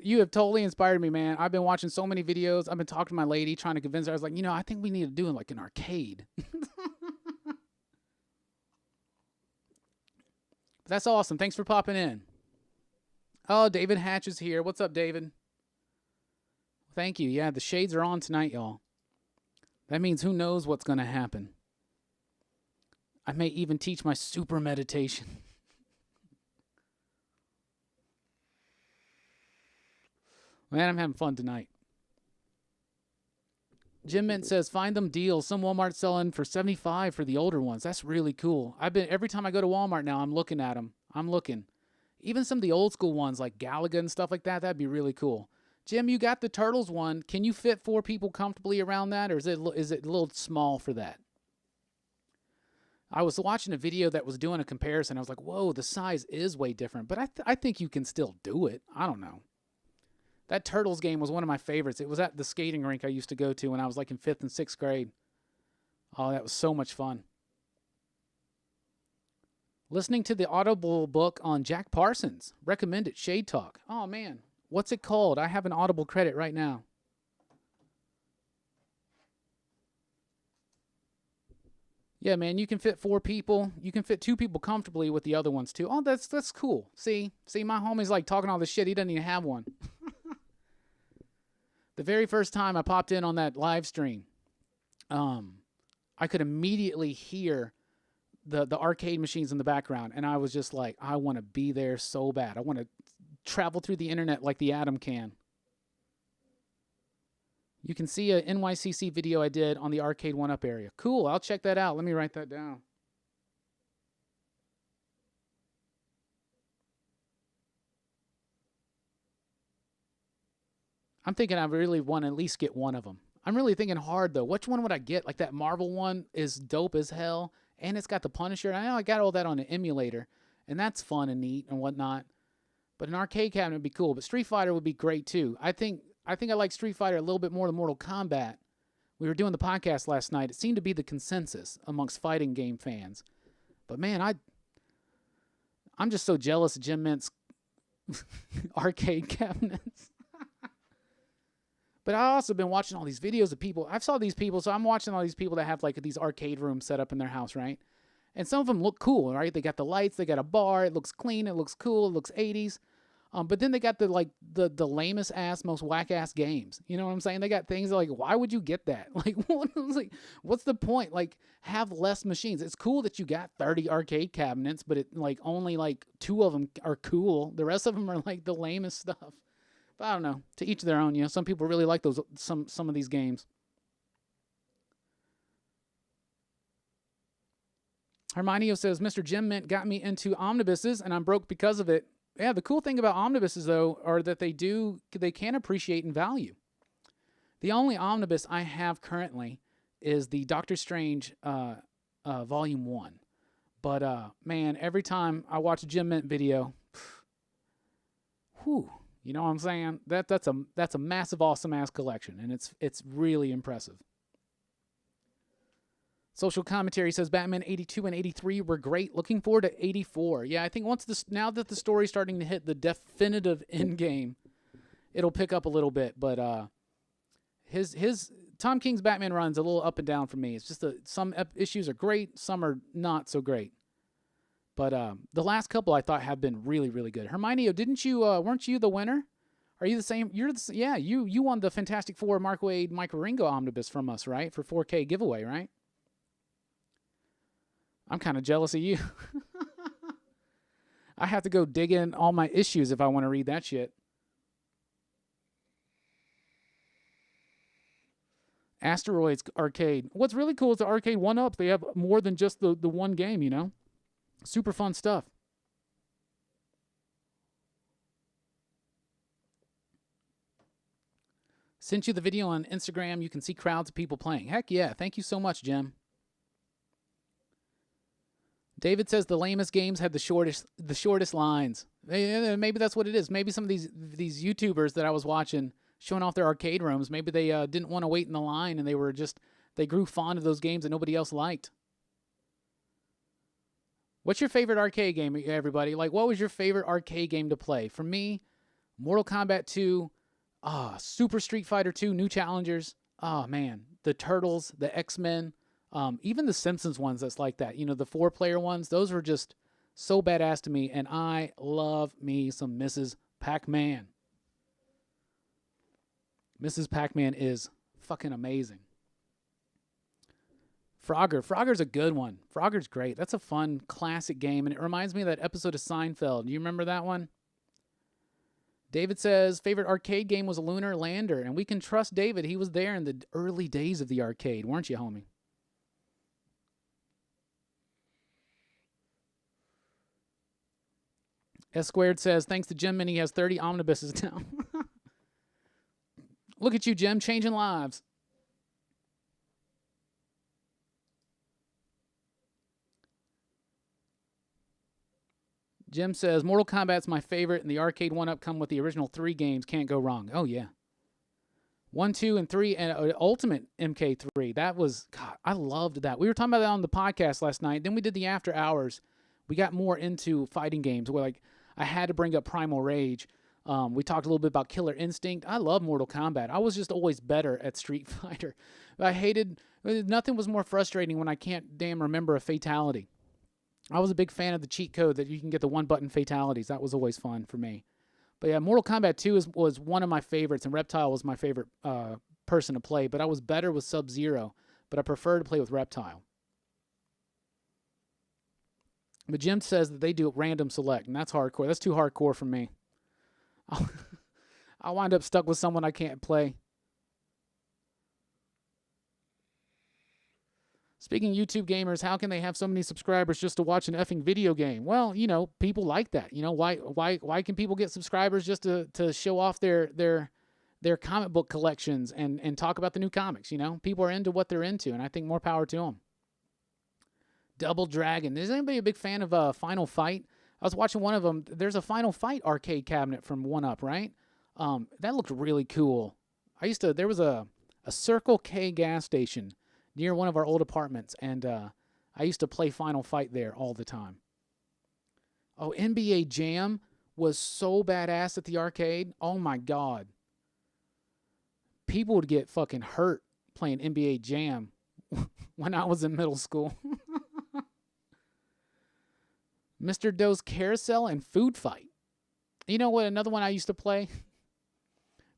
You have totally inspired me, man. I've been watching so many videos. I've been talking to my lady, trying to convince her. I was like, I think we need to do an arcade. That's awesome. Thanks for popping in. Oh, David Hatch is here. What's up, David? Thank you. Yeah, the shades are on tonight, y'all. That means who knows what's going to happen. I may even teach my super meditation. Man, I'm having fun tonight. Jim Mint says, find them deals. Some Walmart's selling for $75 for the older ones. That's really cool. Every time I go to Walmart now, I'm looking at them. I'm looking. Even some of the old school ones like Galaga and stuff like that, that'd be really cool. Jim, you got the Turtles one. Can you fit 4 people comfortably around that, or is it a little small for that? I was watching a video that was doing a comparison. I was like, whoa, the size is way different. But I think you can still do it. I don't know. That Turtles game was one of my favorites. It was at the skating rink I used to go to when I was like in 5th and 6th grade. Oh, that was so much fun. Listening to the Audible book on Jack Parsons. Recommend it. Shade Talk. Oh, man. What's it called? I have an Audible credit right now. Yeah, man, you can fit 4 people. You can fit 2 people comfortably with the other ones, too. Oh, that's cool. See, my homie's like talking all this shit. He doesn't even have one. The very first time I popped in on that live stream, I could immediately hear the arcade machines in the background, and I was just like, I want to be there so bad. I want to travel through the internet like the atom can. You can see a NYCC video I did on the Arcade 1-Up area. Cool, I'll check that out. Let me write that down. I'm thinking I really want to at least get one of them. I'm really thinking hard, though. Which one would I get? Like that Marvel one is dope as hell, and it's got the Punisher. I know I got all that on an emulator, and that's fun and neat and whatnot. But an arcade cabinet would be cool. But Street Fighter would be great, too. I think I like Street Fighter a little bit more than Mortal Kombat. We were doing the podcast last night. It seemed to be the consensus amongst fighting game fans. But, man, I'm just so jealous of Jim Mint's arcade cabinets. But I've also been watching all these videos of people. I've saw these people, so I'm watching all these people that have like these arcade rooms set up in their house, right? And some of them look cool, right? They got the lights, they got a bar, it looks clean, it looks cool, it looks 80s. But then they got the lamest ass, most whack ass games. You know what I'm saying? They got things like, why would you get that? Like, what's the point? Like, have less machines. It's cool that you got 30 arcade cabinets, but only like 2 of them are cool. The rest of them are like the lamest stuff. But I don't know. To each their own. You know, some people really like those some of these games. Herminio says, Mr. Jim Mint got me into omnibuses, and I'm broke because of it. Yeah, the cool thing about omnibuses, though, are that they can appreciate in value. The only omnibus I have currently is the Doctor Strange Volume 1. But, man, every time I watch a Jim Mint video, whew, you know what I'm saying? That's a massive, awesome-ass collection, and it's really impressive. Social Commentary says Batman 82 and 83 were great. Looking forward to 84. Yeah, I think now that the story's starting to hit the definitive end game, it'll pick up a little bit. But his Tom King's Batman run's a little up and down for me. It's just some issues are great, some are not so great. But the last couple I thought have been really, really good. Herminio, weren't you the winner? Are you the same? Yeah, you won the Fantastic Four Mark Waid, Mike Ringo omnibus from us, right? For 4K giveaway, right? I'm kind of jealous of you. I have to go dig in all my issues if I want to read that shit. Asteroids Arcade. What's really cool is the Arcade 1-Up. They have more than just the one game, you know? Super fun stuff. Sent you the video on Instagram. You can see crowds of people playing. Heck yeah. Thank you so much, Jim. David says the lamest games had the shortest lines. Maybe that's what it is. Maybe some of these YouTubers that I was watching showing off their arcade rooms, maybe they didn't want to wait in the line, and they grew fond of those games that nobody else liked. What's your favorite arcade game, everybody? Like, what was your favorite arcade game to play? For me, Mortal Kombat 2, Super Street Fighter 2, New Challengers. Oh, man. The Turtles, the X-Men. Even the Simpsons ones that's like that. You know, the 4-player ones, those were just so badass to me. And I love me some Mrs. Pac-Man. Mrs. Pac-Man is fucking amazing. Frogger's a good one. Frogger's great. That's a fun, classic game, and it reminds me of that episode of Seinfeld. Do you remember that one? David says, favorite arcade game was Lunar Lander, and we can trust David. He was there in the early days of the arcade, weren't you, homie? S Squared says, thanks to Jim Mini, he has 30 omnibuses now. Look at you, Jim, changing lives. Jim says, Mortal Kombat's my favorite, and the arcade 1-up come with the original 3 games. Can't go wrong. Oh, yeah. 1, 2, and 3, and Ultimate MK3. That was, God, I loved that. We were talking about that on the podcast last night. Then we did the after hours. We got more into fighting games where, like, I had to bring up Primal Rage. We talked a little bit about Killer Instinct. I love Mortal Kombat. I was just always better at Street Fighter. Nothing was more frustrating when I can't damn remember a fatality. I was a big fan of the cheat code that you can get the one-button fatalities. That was always fun for me. But yeah, Mortal Kombat 2 was one of my favorites, and Reptile was my favorite person to play. But I was better with Sub-Zero, but I prefer to play with Reptile. But Jim says that they do random select, and that's hardcore. That's too hardcore for me. I'll wind up stuck with someone I can't play. Speaking of YouTube gamers, how can they have so many subscribers just to watch an effing video game? Well, you know, people like that. You know, why can people get subscribers just to show off their comic book collections and talk about the new comics? You know, people are into what they're into, and I think more power to them. Double Dragon. Is anybody a big fan of Final Fight? I was watching one of them. There's a Final Fight arcade cabinet from 1-Up, right? That looked really cool. There was a Circle K gas station near one of our old apartments, and I used to play Final Fight there all the time. Oh, NBA Jam was so badass at the arcade. Oh, my God. People would get fucking hurt playing NBA Jam when I was in middle school. Mr. Doe's Carousel and Food Fight. You know what? Another one I used to play?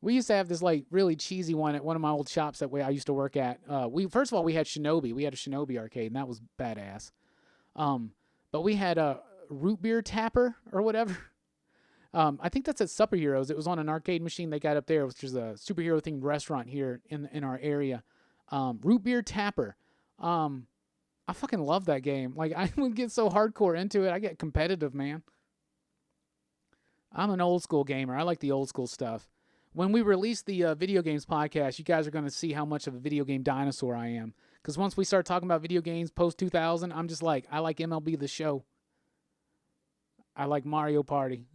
We used to have this like really cheesy one at one of my old shops that I used to work at. First of all, we had Shinobi. We had a Shinobi arcade, and that was badass. But we had a Root Beer Tapper or whatever. I think that's at Superheroes. It was on an arcade machine they got up there, which is a superhero-themed restaurant here in our area. Root Beer Tapper. I fucking love that game. Like, I would get so hardcore into it. I get competitive, man. I'm an old school gamer. I like the old school stuff. When we release the video games podcast, you guys are going to see how much of a video game dinosaur I am. Because once we start talking about video games post-2000, I'm just like, I like MLB The Show. I like Mario Party.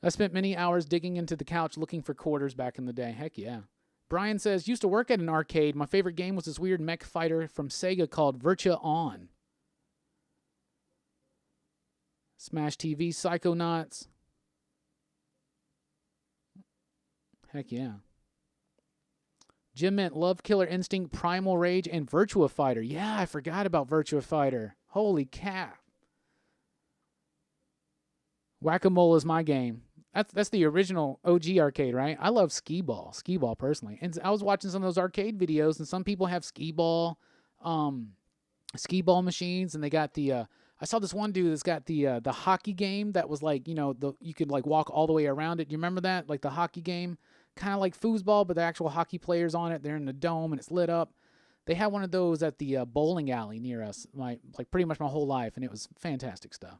I spent many hours digging into the couch looking for quarters back in the day. Heck yeah. Brian says, used to work at an arcade. My favorite game was this weird mech fighter from Sega called Virtua On. Smash TV, Psychonauts. Heck yeah. Jim meant Love, Killer Instinct, Primal Rage, and Virtua Fighter. Yeah, I forgot about Virtua Fighter. Holy cap. Whack-A-Mole is my game. That's the original OG arcade, right? I love skee-ball personally. And I was watching some of those arcade videos, and some people have skee-ball machines, and they got the... I saw this one dude that's got the hockey game that was like, you know, you could like walk all the way around it. Do you remember that? Like the hockey game, kind of like foosball, but the actual hockey players on it. They're in the dome and it's lit up. They had one of those at the bowling alley near us, like pretty much my whole life, and it was fantastic stuff.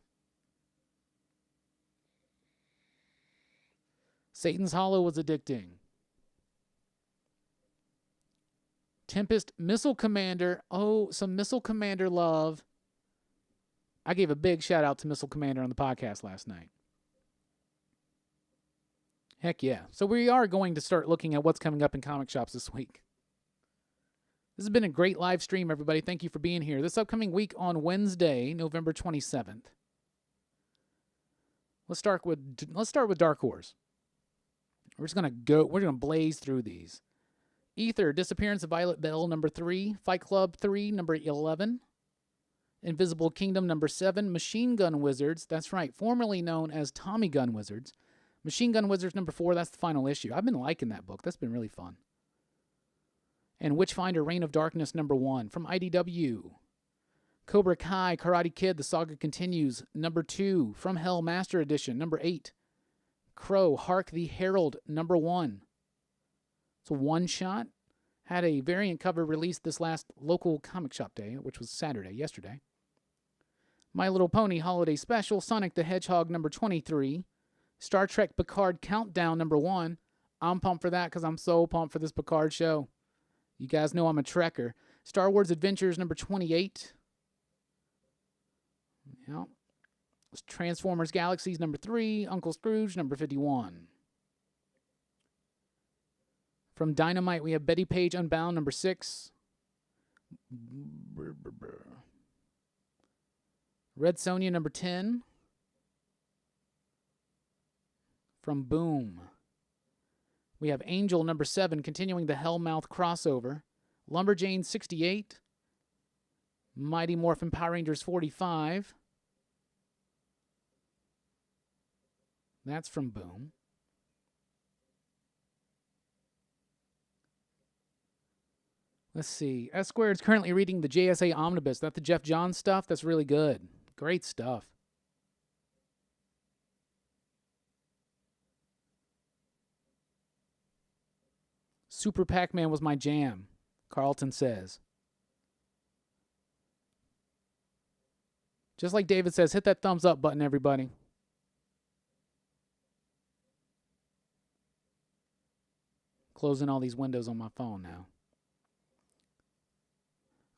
Satan's Hollow was addicting. Tempest Missile Commander. Oh, some Missile Commander love. I gave a big shout out to Missile Commander on the podcast last night. Heck yeah. So we are going to start looking at what's coming up in comic shops this week. This has been a great live stream, everybody. Thank you for being here. This upcoming week on Wednesday, November 27th. Let's start with Dark Horse. We're gonna blaze through these. Ether, Disappearance of Violet Bell, number 3. Fight Club 3, number 11. Invisible Kingdom, number 7. Machine Gun Wizards, that's right, formerly known as Tommy Gun Wizards, Machine Gun Wizards number 4, that's the final issue. I've been liking that book. That's been really fun. And Witchfinder Reign of Darkness number 1 from IDW. Cobra Kai Karate Kid, The Saga Continues, number 2 from Hell Master Edition, number 8. Crow Hark the Herald, number 1. It's a one-shot. Had a variant cover released this last local comic shop day, which was yesterday. My Little Pony Holiday Special, Sonic the Hedgehog, number 23. Star Trek Picard Countdown, number 1. I'm pumped for that because I'm so pumped for this Picard show. You guys know I'm a Trekker. Star Wars Adventures, number 28. Yep. Transformers Galaxies, number 3. Uncle Scrooge, number 51. From Dynamite, we have Betty Page Unbound, number 6. Red Sonja, number 10. From Boom, we have Angel, number 7, continuing the Hellmouth crossover. Lumberjane, 68. Mighty Morphin Power Rangers, 45. That's from Boom. Let's see. S Squared is currently reading the JSA Omnibus. That's the Jeff Johns stuff. That's really good. Great stuff. Super Pac-Man was my jam, Carlton says. Just like David says, hit that thumbs up button, everybody. Closing all these windows on my phone now.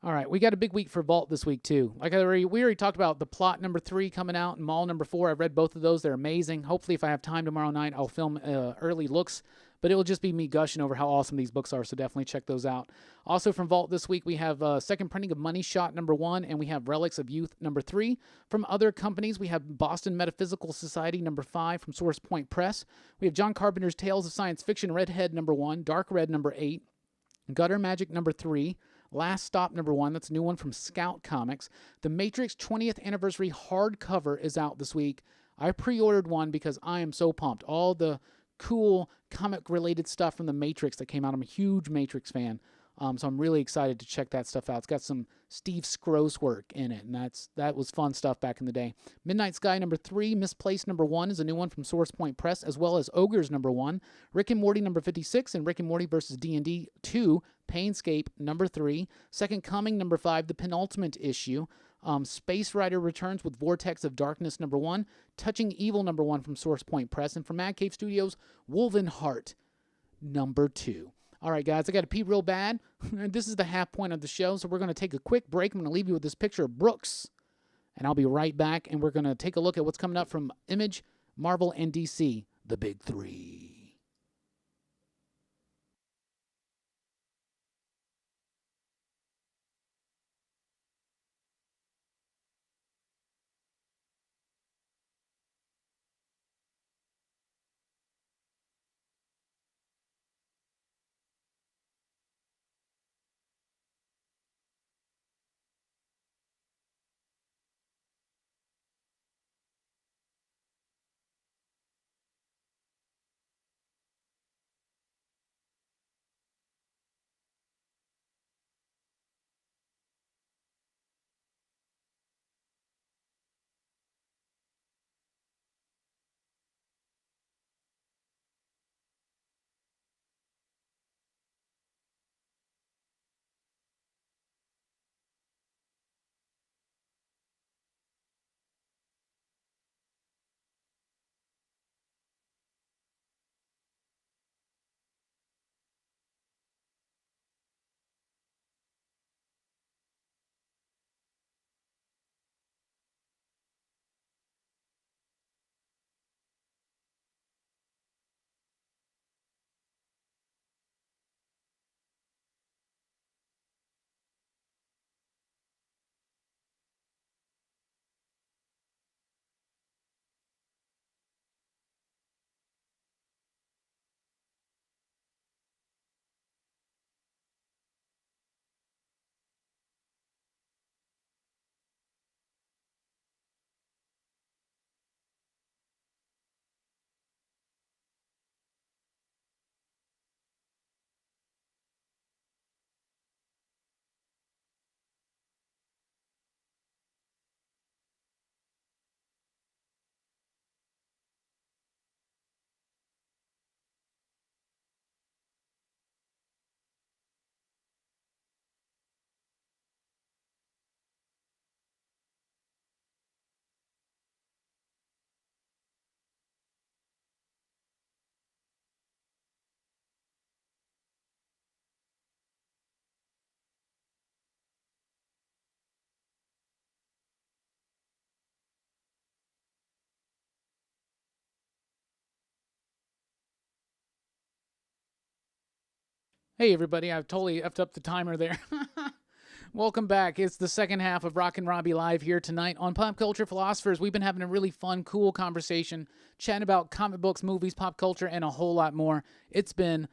All right, we got a big week for Vault this week, too. Like we already talked about the Plot number 3 coming out and Mall number 4. I've read both of those. They're amazing. Hopefully, if I have time tomorrow night, I'll film early looks. But it will just be me gushing over how awesome these books are, so definitely check those out. Also from Vault this week, we have second printing of Money Shot number 1, and we have Relics of Youth number 3. From other companies, we have Boston Metaphysical Society number 5 from Source Point Press. We have John Carpenter's Tales of Science Fiction Redhead number 1, Dark Red number 8, Gutter Magic number 3, Last Stop number 1, that's a new one from Scout Comics. The Matrix 20th Anniversary hardcover is out this week. I pre-ordered one because I am so pumped. All the cool comic-related stuff from The Matrix that came out. I'm a huge Matrix fan, so I'm really excited to check that stuff out. It's got some Steve Skroce work in it, and that was fun stuff back in the day. Midnight Sky number 3, Misplaced number 1 is a new one from Source Point Press, as well as Ogres number 1, Rick and Morty number 56, and Rick and Morty vs. D&D 2, Painscape number 3, Second Coming number 5, the penultimate issue, Space Rider returns with Vortex of Darkness number 1, Touching Evil number 1 from Source Point Press, and from Mad Cave Studios, Woven Heart number 2. All right, guys, I got to pee real bad. This is the half point of the show, so we're going to take a quick break. I'm going to leave you with this picture of Brooks, and I'll be right back, and we're going to take a look at what's coming up from Image, Marvel, and DC, the big 3. Hey, everybody. I've totally effed up the timer there. Welcome back. It's the second half of Rockin Robbie Live here tonight on Pop Culture Philosophers. We've been having a really fun, cool conversation, chatting about comic books, movies, pop culture, and a whole lot more. It's been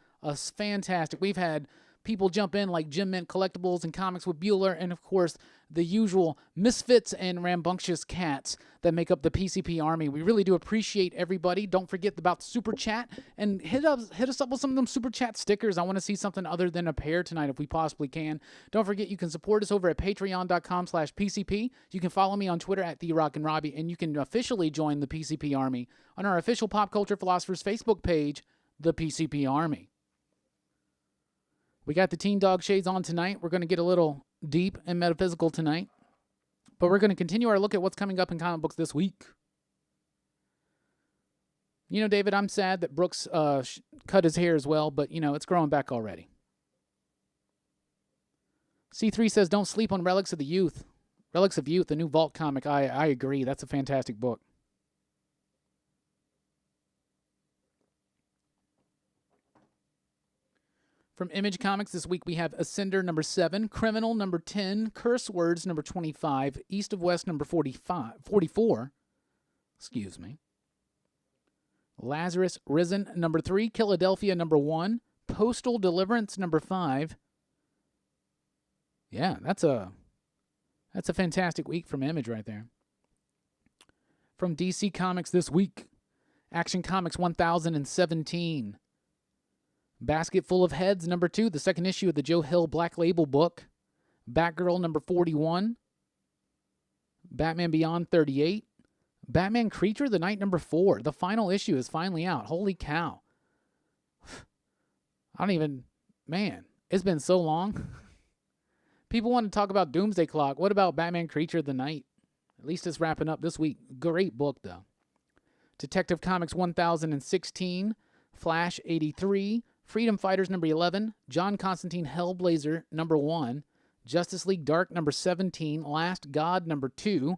fantastic. We've had people jump in like Jim Mint Collectibles and Comics with Bueller, and of course, the usual misfits and rambunctious cats that make up the PCP Army. We really do appreciate everybody. Don't forget about the Super Chat, and hit us up with some of them Super Chat stickers. I want to see something other than a pair tonight if we possibly can. Don't forget you can support us over at patreon.com/PCP. You can follow me on Twitter at @TheRockinRobbie, and you can officially join the PCP Army on our official Pop Culture Philosophers Facebook page, the PCP Army. We got the Teen Dog Shades on tonight. We're going to get a little deep and metaphysical tonight. But we're going to continue our look at what's coming up in comic books this week. You know, David, I'm sad that Brooks cut his hair as well, but, you know, it's growing back already. C3 says, don't sleep on Relics of the Youth. Relics of Youth, the new Vault comic. I agree. That's a fantastic book. From Image Comics this week, we have Ascender number 7, Criminal number 10, Curse Words number 25, East of West number 44, excuse me. Lazarus Risen number 3, Philadelphia number 1, Postal Deliverance number 5. Yeah, that's a fantastic week from Image right there. From DC Comics this week, Action Comics 1017. Basket Full of Heads, number 2, the second issue of the Joe Hill Black Label book. Batgirl, number 41. Batman Beyond, 38. Batman Creature of the Night, number 4. The final issue is finally out. Holy cow. Man, it's been so long. People want to talk about Doomsday Clock. What about Batman Creature of the Night? At least it's wrapping up this week. Great book, though. Detective Comics 1016. Flash, 83. Freedom Fighters number 11, John Constantine Hellblazer number 1, Justice League Dark number 17, Last God number 2,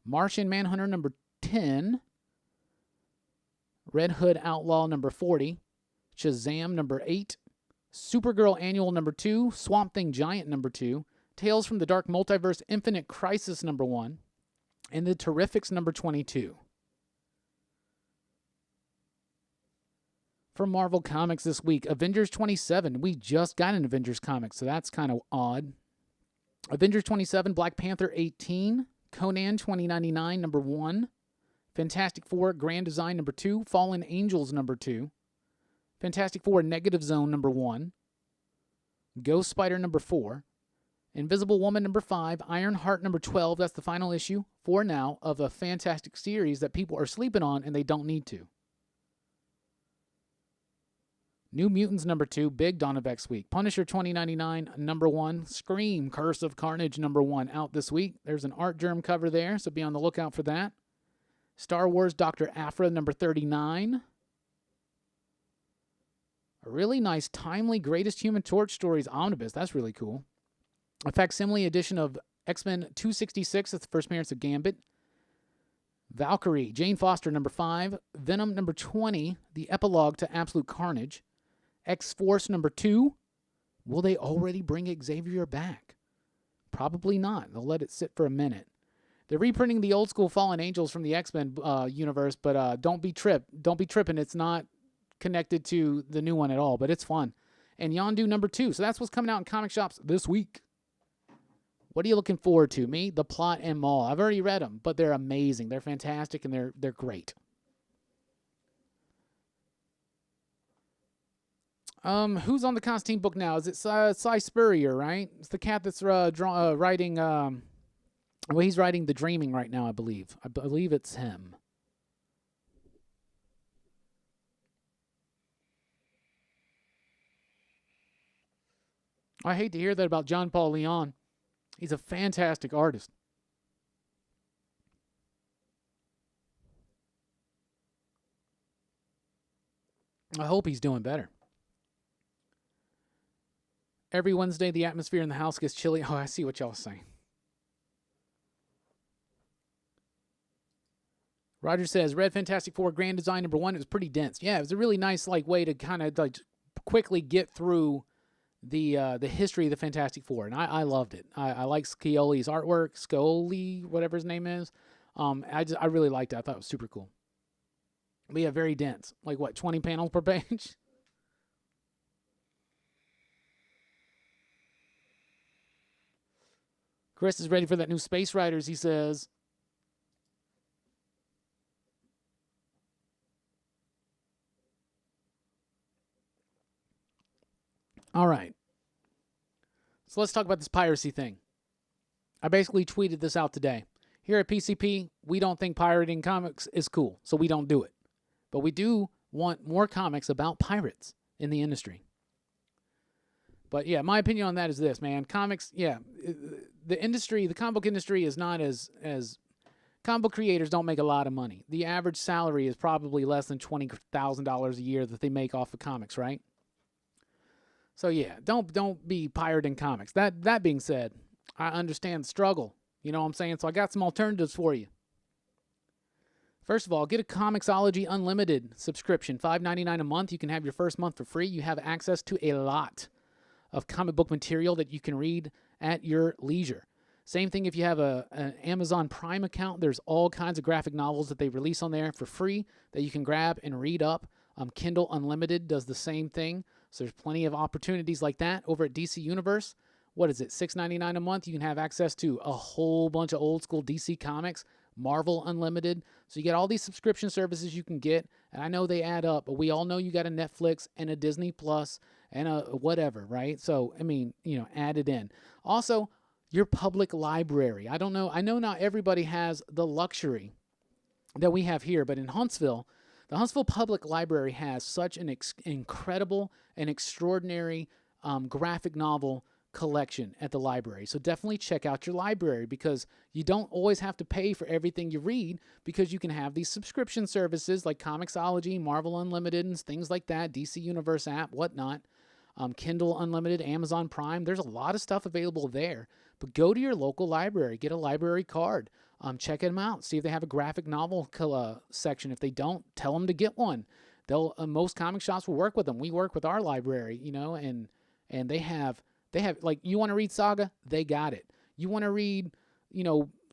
Martian Manhunter number 10, Red Hood Outlaw number 40, Shazam number 8, Supergirl Annual number 2, Swamp Thing Giant number 2, Tales from the Dark Multiverse Infinite Crisis number 1, and The Terrifics number 22. From Marvel Comics this week, Avengers 27. We just got an Avengers comic, so that's kind of odd. Avengers 27, Black Panther 18, Conan 2099 number 1, Fantastic Four Grand Design number 2, Fallen Angels number 2, Fantastic Four Negative Zone number 1, Ghost Spider number 4, Invisible Woman number 5, Ironheart number 12. That's the final issue for now of a fantastic series that people are sleeping on and they don't need to. New Mutants number 2, Big Dawn of X week. Punisher 2099 number 1, Scream Curse of Carnage number 1 out this week. There's an art germ cover there, so be on the lookout for that. Star Wars Dr. Aphra number 39. A really nice, timely Greatest Human Torch Stories omnibus. That's really cool. A facsimile edition of X-Men 266. That's the first appearance of Gambit. Valkyrie, Jane Foster number 5. Venom number 20, the epilogue to Absolute Carnage. X-Force number 2. Will they already bring Xavier back? Probably not. They'll let it sit for a minute. They're reprinting the old school Fallen Angels from the X-Men universe, but don't be tripping. It's not connected to the new one at all, but it's fun. And Yondu number 2. So that's what's coming out in comic shops this week. What are you looking forward to? Me, The Plot, and Maul. I've already read them, but they're amazing. They're fantastic, and they're great. Who's on the Constantine book now? Is it Cy Spurrier, right? It's the cat that's writing. He's writing The Dreaming right now, I believe. I believe it's him. I hate to hear that about John Paul Leon. He's a fantastic artist. I hope he's doing better. Every Wednesday, the atmosphere in the house gets chilly. Oh, I see what y'all are saying. Roger says, read Fantastic Four Grand Design number 1. It was pretty dense. Yeah, it was a really nice way to kind of quickly get through the history of the Fantastic Four, and I loved it. I like Scioli's artwork, Scioli, whatever his name is. I really liked it. I thought it was super cool. But yeah, very dense. Like what, 20 panels per page? Chris is ready for that new Space Riders, he says. All right. So let's talk about this piracy thing. I basically tweeted this out today. Here at PCP, we don't think pirating comics is cool, so we don't do it. But we do want more comics about pirates in the industry. But yeah, my opinion on that is this, man. Comics, yeah, the industry, the comic book industry is not as comic book creators don't make a lot of money. The average salary is probably less than $20,000 a year that they make off of comics, right? So yeah, don't be pirating comics. That being said, I understand the struggle. You know what I'm saying? So I got some alternatives for you. First of all, get a Comixology Unlimited subscription, $5.99 a month. You can have your first month for free. You have access to a lot of comic book material that you can read at your leisure. Same thing if you have an Amazon Prime account. There's all kinds of graphic novels that they release on there for free that you can grab and read up. Kindle Unlimited does the same thing. So there's plenty of opportunities like that over at DC Universe. What is it, $6.99 a month? You can have access to a whole bunch of old school DC comics. Marvel Unlimited. So you get all these subscription services you can get, and I know they add up, but we all know you got a Netflix and a Disney Plus and a whatever, right? So, I mean, add it in. Also, your public library. I know not everybody has the luxury that we have here, but in Huntsville, the Huntsville Public Library has such an incredible and extraordinary graphic novel collection at the library. So definitely check out your library, because you don't always have to pay for everything you read, because you can have these subscription services like Comixology, Marvel Unlimited, and things like that, DC Universe app, whatnot, Kindle Unlimited, Amazon Prime. There's a lot of stuff available there. But go to your local library, get a library card, check them out, see if they have a graphic novel section. If they don't, tell them to get one. They'll most comic shops will work with them. We work with our library, and they have, like, you want to read Saga? They got it. You want to read,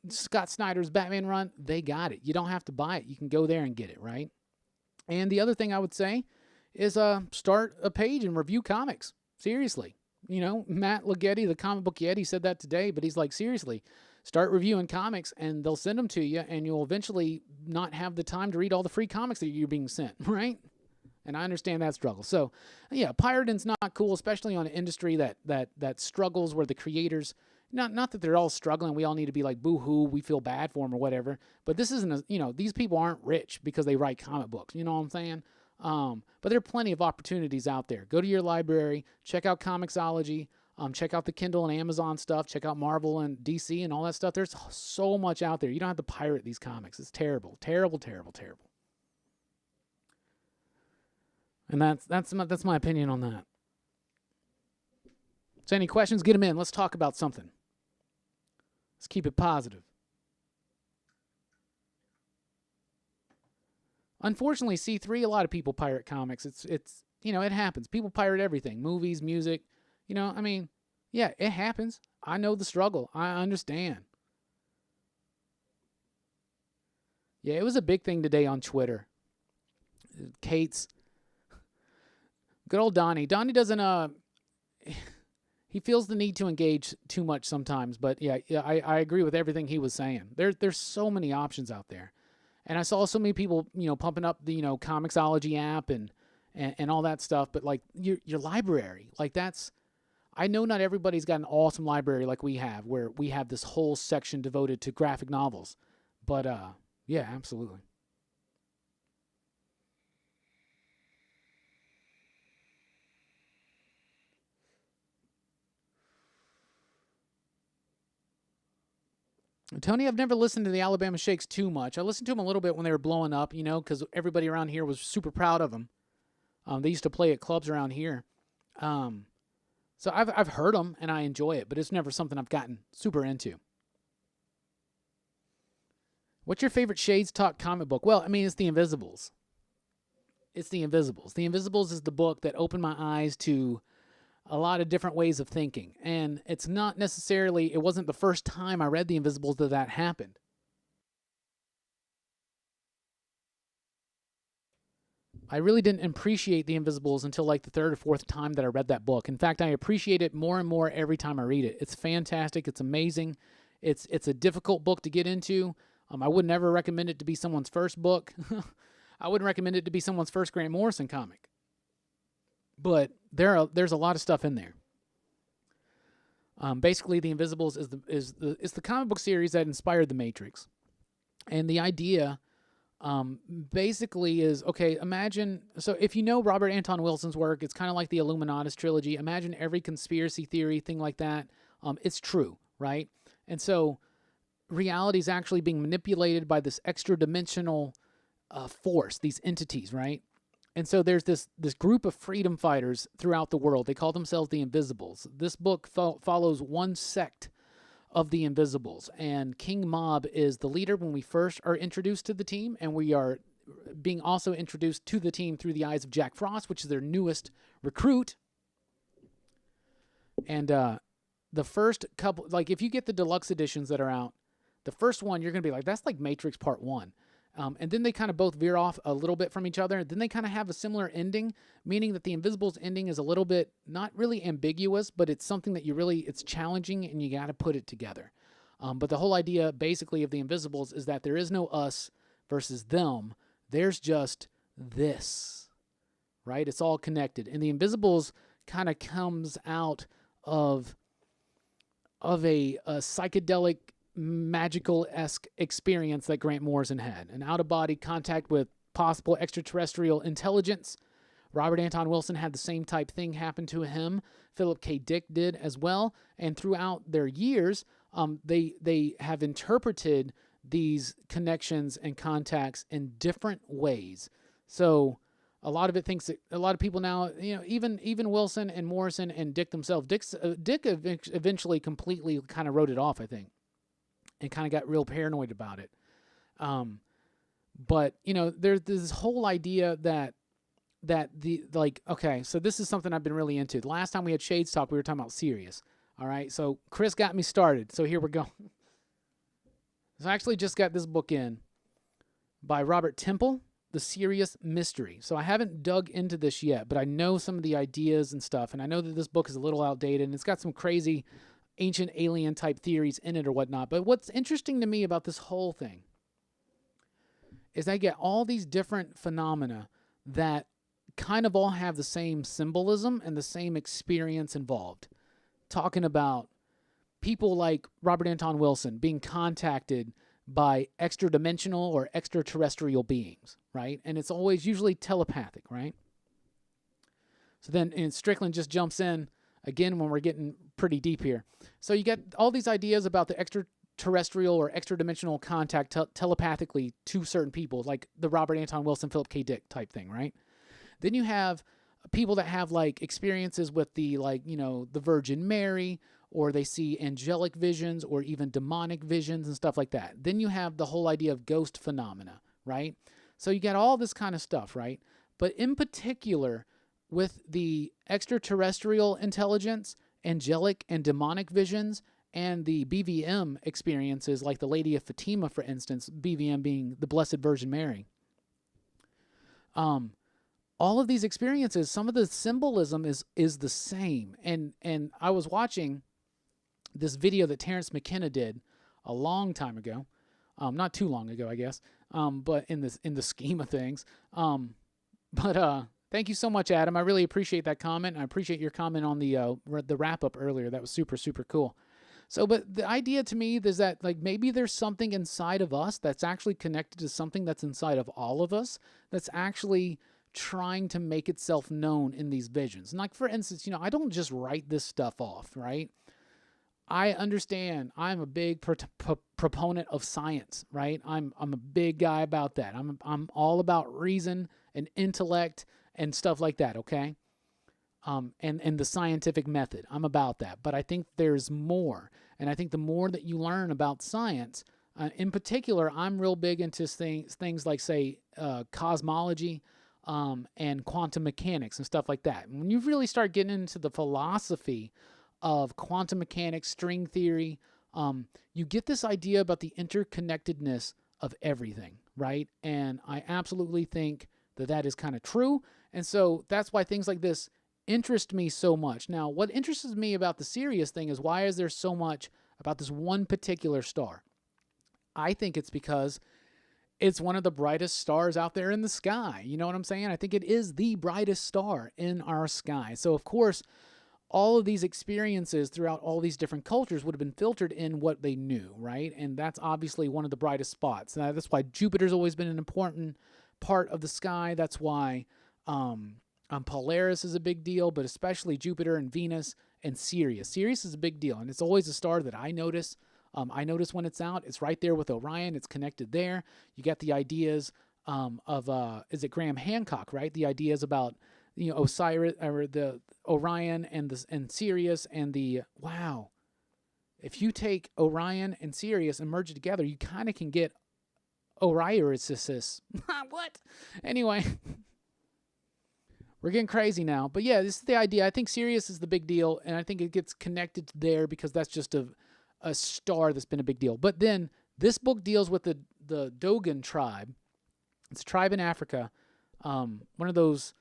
Scott Snyder's Batman run? They got it. You don't have to buy it. You can go there and get it, right? And the other thing I would say is start a page and review comics. Seriously. Matt Leggetti, the Comic Book Yeti, said that today, but he's like, seriously, start reviewing comics and they'll send them to you, and you'll eventually not have the time to read all the free comics that you're being sent, right? And I understand that struggle. So, yeah, pirating's not cool, especially on an industry that struggles, where the creators, not that they're all struggling, we all need to be like, boo-hoo, we feel bad for them or whatever, but this isn't, these people aren't rich because they write comic books, you know what I'm saying? But there are plenty of opportunities out there. Go to your library, check out Comixology, check out the Kindle and Amazon stuff, check out Marvel and DC and all that stuff. There's so much out there. You don't have to pirate these comics. It's terrible, terrible, terrible, terrible. And that's my opinion on that. So any questions, get them in. Let's talk about something. Let's keep it positive. Unfortunately, C3, a lot of people pirate comics. It's it happens. People pirate everything. Movies, music. Yeah, it happens. I know the struggle. I understand. Yeah, it was a big thing today on Twitter. Kate's good old Donnie. Donnie doesn't he feels the need to engage too much sometimes, but yeah, I agree with everything he was saying. There's so many options out there. And I saw so many people, pumping up the, Comixology app and all that stuff, but like your library, like I know not everybody's got an awesome library like we have, where we have this whole section devoted to graphic novels, but yeah, absolutely. Tony, I've never listened to the Alabama Shakes too much. I listened to them a little bit when they were blowing up, because everybody around here was super proud of them. They used to play at clubs around here. So I've heard them and I enjoy it, but it's never something I've gotten super into. What's your favorite Shades Talk comic book? Well, it's The Invisibles. It's The Invisibles. The Invisibles is the book that opened my eyes to a lot of different ways of thinking. And it's not necessarily, it wasn't the first time I read The Invisibles that happened. I really didn't appreciate The Invisibles until like the third or fourth time that I read that book. In fact, I appreciate it more and more every time I read it. It's fantastic. It's amazing. It's a difficult book to get into. I would never recommend it to be someone's first book. I wouldn't recommend it to be someone's first Grant Morrison comic. But there's a lot of stuff in there. Basically, The Invisibles is the comic book series that inspired The Matrix, and the idea basically is, okay, imagine, so if you know Robert Anton Wilson's work, it's kind of like the Illuminatus trilogy. Imagine every conspiracy theory thing like that. It's true, right? And so reality is actually being manipulated by this extra dimensional force, these entities, right? And so there's this group of freedom fighters throughout the world. They call themselves the Invisibles. This book follows one sect of the Invisibles, and King Mob is the leader when we first are introduced to the team, and we are being also introduced to the team through the eyes of Jack Frost, which is their newest recruit. And the first couple, like if you get the deluxe editions that are out, the first one you're going to be like, that's like Matrix Part 1. And then they kind of both veer off a little bit from each other. Then they kind of have a similar ending, meaning that the Invisibles ending is a little bit, not really ambiguous, but it's something that it's challenging and you got to put it together. But the whole idea basically of the Invisibles is that there is no us versus them. There's just this, right? It's all connected. And the Invisibles kind of comes out of a psychedelic magical-esque experience that Grant Morrison had, an out-of-body contact with possible extraterrestrial intelligence. Robert Anton Wilson had the same type thing happen to him. Philip K. Dick did as well. And throughout their years, they have interpreted these connections and contacts in different ways. So a lot of it thinks that a lot of people now, even Wilson and Morrison and Dick themselves, Dick eventually completely kind of wrote it off, I think, and kind of got real paranoid about it. But, there's this whole idea that okay, so this is something I've been really into. The last time we had Shades Talk, we were talking about Sirius. All right, so Chris got me started. So here we go. So I actually just got this book in by Robert Temple, The Sirius Mystery. So I haven't dug into this yet, but I know some of the ideas and stuff, and I know that this book is a little outdated, and it's got some crazy ancient alien type theories in it or whatnot. But what's interesting to me about this whole thing is I get all these different phenomena that kind of all have the same symbolism and the same experience involved. Talking about people like Robert Anton Wilson being contacted by extra-dimensional or extraterrestrial beings, right? And it's always usually telepathic, right? So then Strickland just jumps in again when we're getting pretty deep here. So you get all these ideas about the extraterrestrial or extra-dimensional contact telepathically to certain people, like the Robert Anton Wilson, Philip K. Dick type thing, right? Then you have people that have like experiences with the the Virgin Mary, or they see angelic visions or even demonic visions and stuff like that. Then you have the whole idea of ghost phenomena, right? So you got all this kind of stuff, right? But in particular, with the extraterrestrial intelligence, angelic and demonic visions, and the BVM experiences, like the Lady of Fatima, for instance, BVM being the Blessed Virgin Mary. All of these experiences, some of the symbolism is the same. And I was watching this video that Terrence McKenna did a long time ago, not too long ago, I guess, but in the scheme of things. Thank you so much, Adam. I really appreciate that comment. I appreciate your comment on the wrap-up earlier. That was super, super cool. So, but the idea to me is that like maybe there's something inside of us that's actually connected to something that's inside of all of us that's actually trying to make itself known in these visions. And like, for instance, I don't just write this stuff off, right? I understand I'm a big proponent of science, right? I'm a big guy about that. I'm all about reason and intellect and stuff like that, okay? And the scientific method. I'm about that. But I think there's more. And I think the more that you learn about science, in particular, I'm real big into things like, say, cosmology, and quantum mechanics and stuff like that. When you really start getting into the philosophy of quantum mechanics, string theory, you get this idea about the interconnectedness of everything, right? And I absolutely think that that is kind of true. And so that's why things like this interest me so much. Now, what interests me about the Sirius thing is, why is there so much about this one particular star? I think it's because it's one of the brightest stars out there in the sky. You know what I'm saying? I think it is the brightest star in our sky. So, of course, all of these experiences throughout all these different cultures would have been filtered in what they knew, right? And that's obviously one of the brightest spots. Now, that's why Jupiter's always been an important part of the sky. That's why Polaris is a big deal, but especially Jupiter and Venus and Sirius. Sirius is a big deal, and it's always a star that I notice. I notice when it's out. It's right there with Orion. It's connected there. You get the ideas of is it Graham Hancock, right? The ideas about, you know, Osiris, or the Orion and Sirius and the, wow. If you take Orion and Sirius and merge it together, you kind of can get Orisis. What? Anyway, we're getting crazy now. But yeah, this is the idea. I think Sirius is the big deal, and I think it gets connected there because that's just a star that's been a big deal. But then this book deals with the Dogon tribe. It's a tribe in Africa, one of those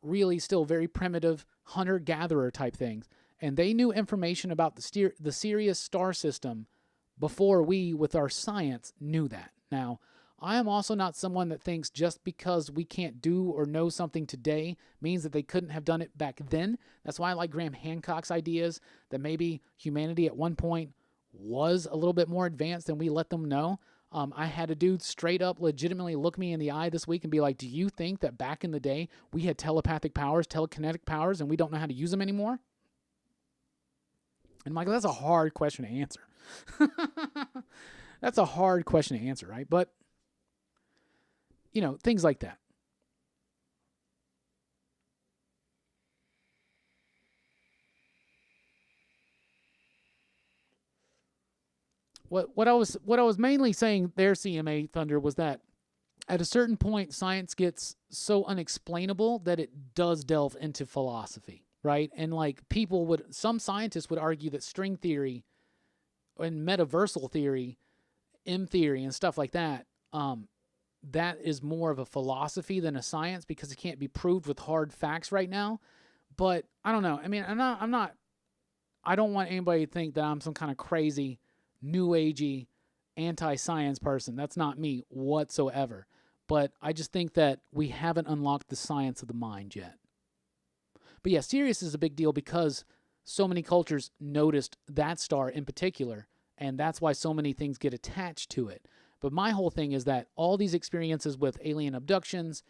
really still very primitive hunter-gatherer type things. And they knew information about the Sirius star system before we, with our science, knew that. Now, I am also not someone that thinks just because we can't do or know something today means that they couldn't have done it back then. That's why I like Graham Hancock's ideas that maybe humanity at one point was a little bit more advanced than we let them know. I had a dude straight up legitimately look me in the eye this week and be like, do you think that back in the day we had telepathic powers, telekinetic powers, and we don't know how to use them anymore? And Michael, that's a hard question to answer. That's a hard question to answer, right? But, you know, things like that. What I was mainly saying there, CMA Thunder, was that at a certain point, science gets so unexplainable that it does delve into philosophy, right? And like some scientists would argue that string theory and metaversal theory, M theory, and stuff like that, that is more of a philosophy than a science because it can't be proved with hard facts right now. But I don't know. I mean, I don't want anybody to think that I'm some kind of crazy, new agey, anti-science person. That's not me whatsoever. But I just think that we haven't unlocked the science of the mind yet. But yeah, Sirius is a big deal because so many cultures noticed that star in particular, and that's why so many things get attached to it. But my whole thing is that all these experiences with alien abductions,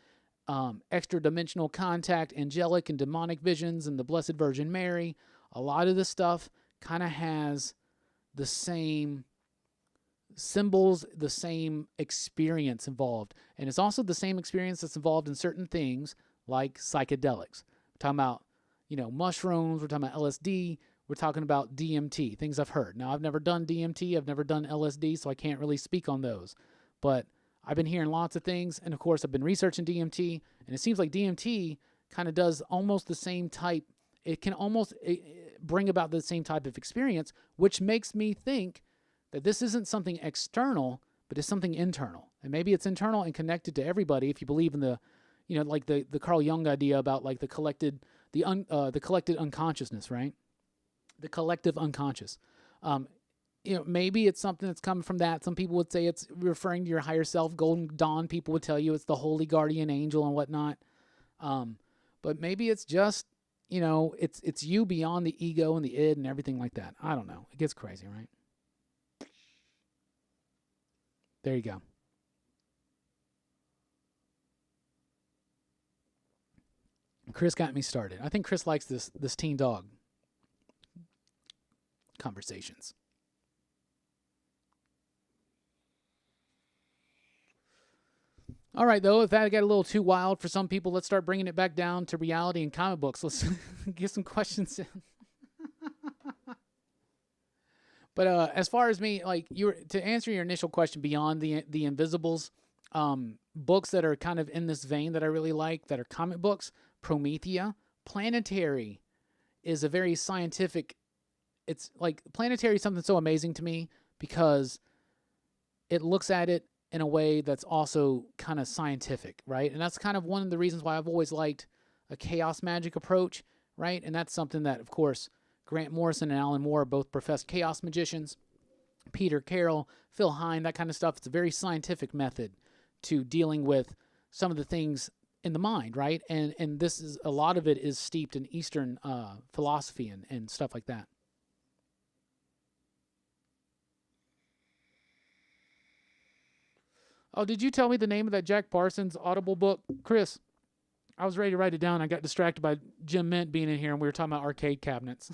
extra-dimensional contact, angelic and demonic visions, and the Blessed Virgin Mary, a lot of this stuff kind of has the same symbols, the same experience involved. And it's also the same experience that's involved in certain things like psychedelics. We're talking about, you know, mushrooms, we're talking about LSD, we're talking about DMT, things I've heard. Now, I've never done DMT, I've never done LSD, so I can't really speak on those. But I've been hearing lots of things, and of course, I've been researching DMT, and it seems like DMT kind of does almost the same type. It can almost bring about the same type of experience, which makes me think that this isn't something external, but it's something internal. And maybe it's internal and connected to everybody if you believe in the, you know, like the Carl Jung idea about like the collected unconsciousness, right? The collective unconscious. You know, maybe it's something that's coming from that. Some people would say it's referring to your higher self. Golden Dawn people would tell you it's the holy guardian angel and whatnot. But maybe it's just, you know, it's you beyond the ego and the id and everything like that. I don't know. It gets crazy, right? There you go. Chris got me started. I think Chris likes this teen dog conversations. All right, though, if that got a little too wild for some people, let's start bringing it back down to reality and comic books. Let's get some questions in. But as far as me, like to answer your initial question beyond the Invisibles, Books that are kind of in this vein that I really like, that are comic books, Promethea. Planetary is a very scientific, it's like, Planetary is something so amazing to me because it looks at it in a way that's also kind of scientific, right? And that's kind of one of the reasons why I've always liked a chaos magic approach, right? And that's something that, of course, Grant Morrison and Alan Moore both professed chaos magicians. Peter Carroll, Phil Hine, that kind of stuff. It's a very scientific method to dealing with some of the things in the mind, right? And this is, a lot of it is steeped in Eastern philosophy and stuff like that. Oh, did you tell me the name of that Jack Parsons Audible book, Chris? I was ready to write it down. I got distracted by Jim Mint being in here, and we were talking about arcade cabinets.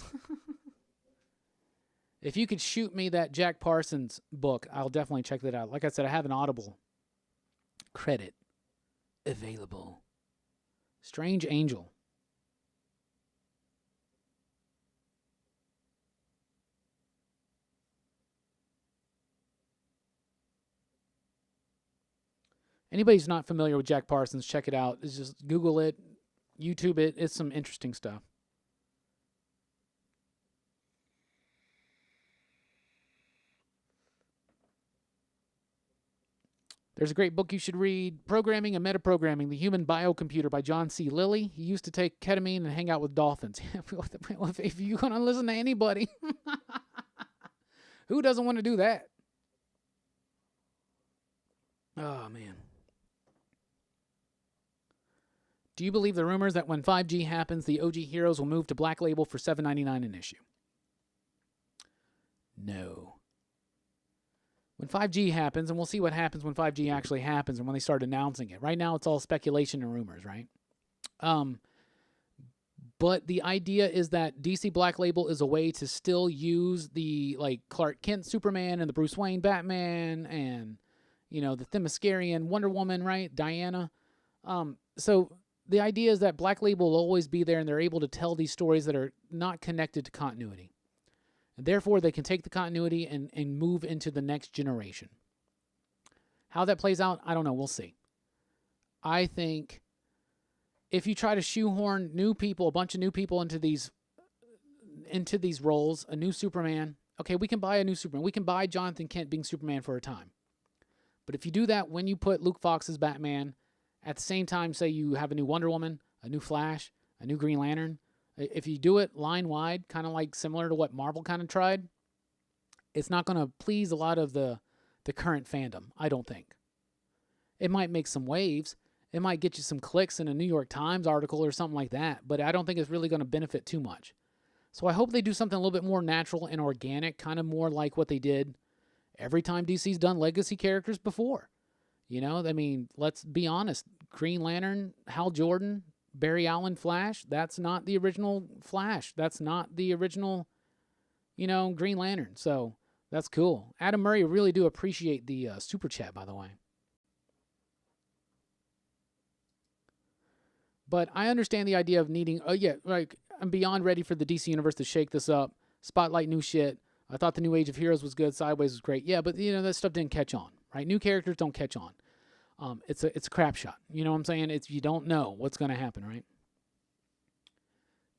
If you could shoot me that Jack Parsons book, I'll definitely check that out. Like I said, I have an Audible credit available. Strange Angel. Anybody's not familiar with Jack Parsons, check it out. It's just Google it, YouTube it. It's some interesting stuff. There's a great book you should read, Programming and Metaprogramming, The Human Biocomputer by John C. Lilly. He used to take ketamine and hang out with dolphins. If you're going to listen to anybody, who doesn't want to do that? Oh, man. Do you believe the rumors that when 5G happens, the OG heroes will move to Black Label for $7.99 an issue? No. When 5G happens, and we'll see what happens when 5G actually happens and when they start announcing it. Right now, it's all speculation and rumors, right? But the idea is that DC Black Label is a way to still use the, like, Clark Kent Superman and the Bruce Wayne Batman and, you know, the Themyscirian Wonder Woman, right? Diana. So the idea is that Black Label will always be there, and they're able to tell these stories that are not connected to continuity. And therefore, they can take the continuity and move into the next generation. How that plays out, I don't know. We'll see. I think if you try to shoehorn new people, a bunch of new people into these roles, a new Superman, okay, we can buy a new Superman. We can buy Jonathan Kent being Superman for a time. But if you do that when you put Luke Fox's Batman, at the same time, say you have a new Wonder Woman, a new Flash, a new Green Lantern, if you do it line wide, kind of like similar to what Marvel kind of tried, it's not going to please a lot of the current fandom, I don't think. It might make some waves. It might get you some clicks in a New York Times article or something like that, but I don't think it's really going to benefit too much. So I hope they do something a little bit more natural and organic, kind of more like what they did every time DC's done legacy characters before. You know, I mean, let's be honest. Green Lantern, Hal Jordan, Barry Allen Flash, that's not the original Flash. That's not the original, you know, Green Lantern. So that's cool. Adam Murray, really do appreciate the super chat, by the way. But I understand the idea of needing, like, I'm beyond ready for the DC Universe to shake this up, spotlight new shit. I thought the New Age of Heroes was good, Sideways was great. Yeah, but, you know, that stuff didn't catch on, right? New characters don't catch on. It's a crap shot. You know what I'm saying? It's, you don't know what's going to happen, right?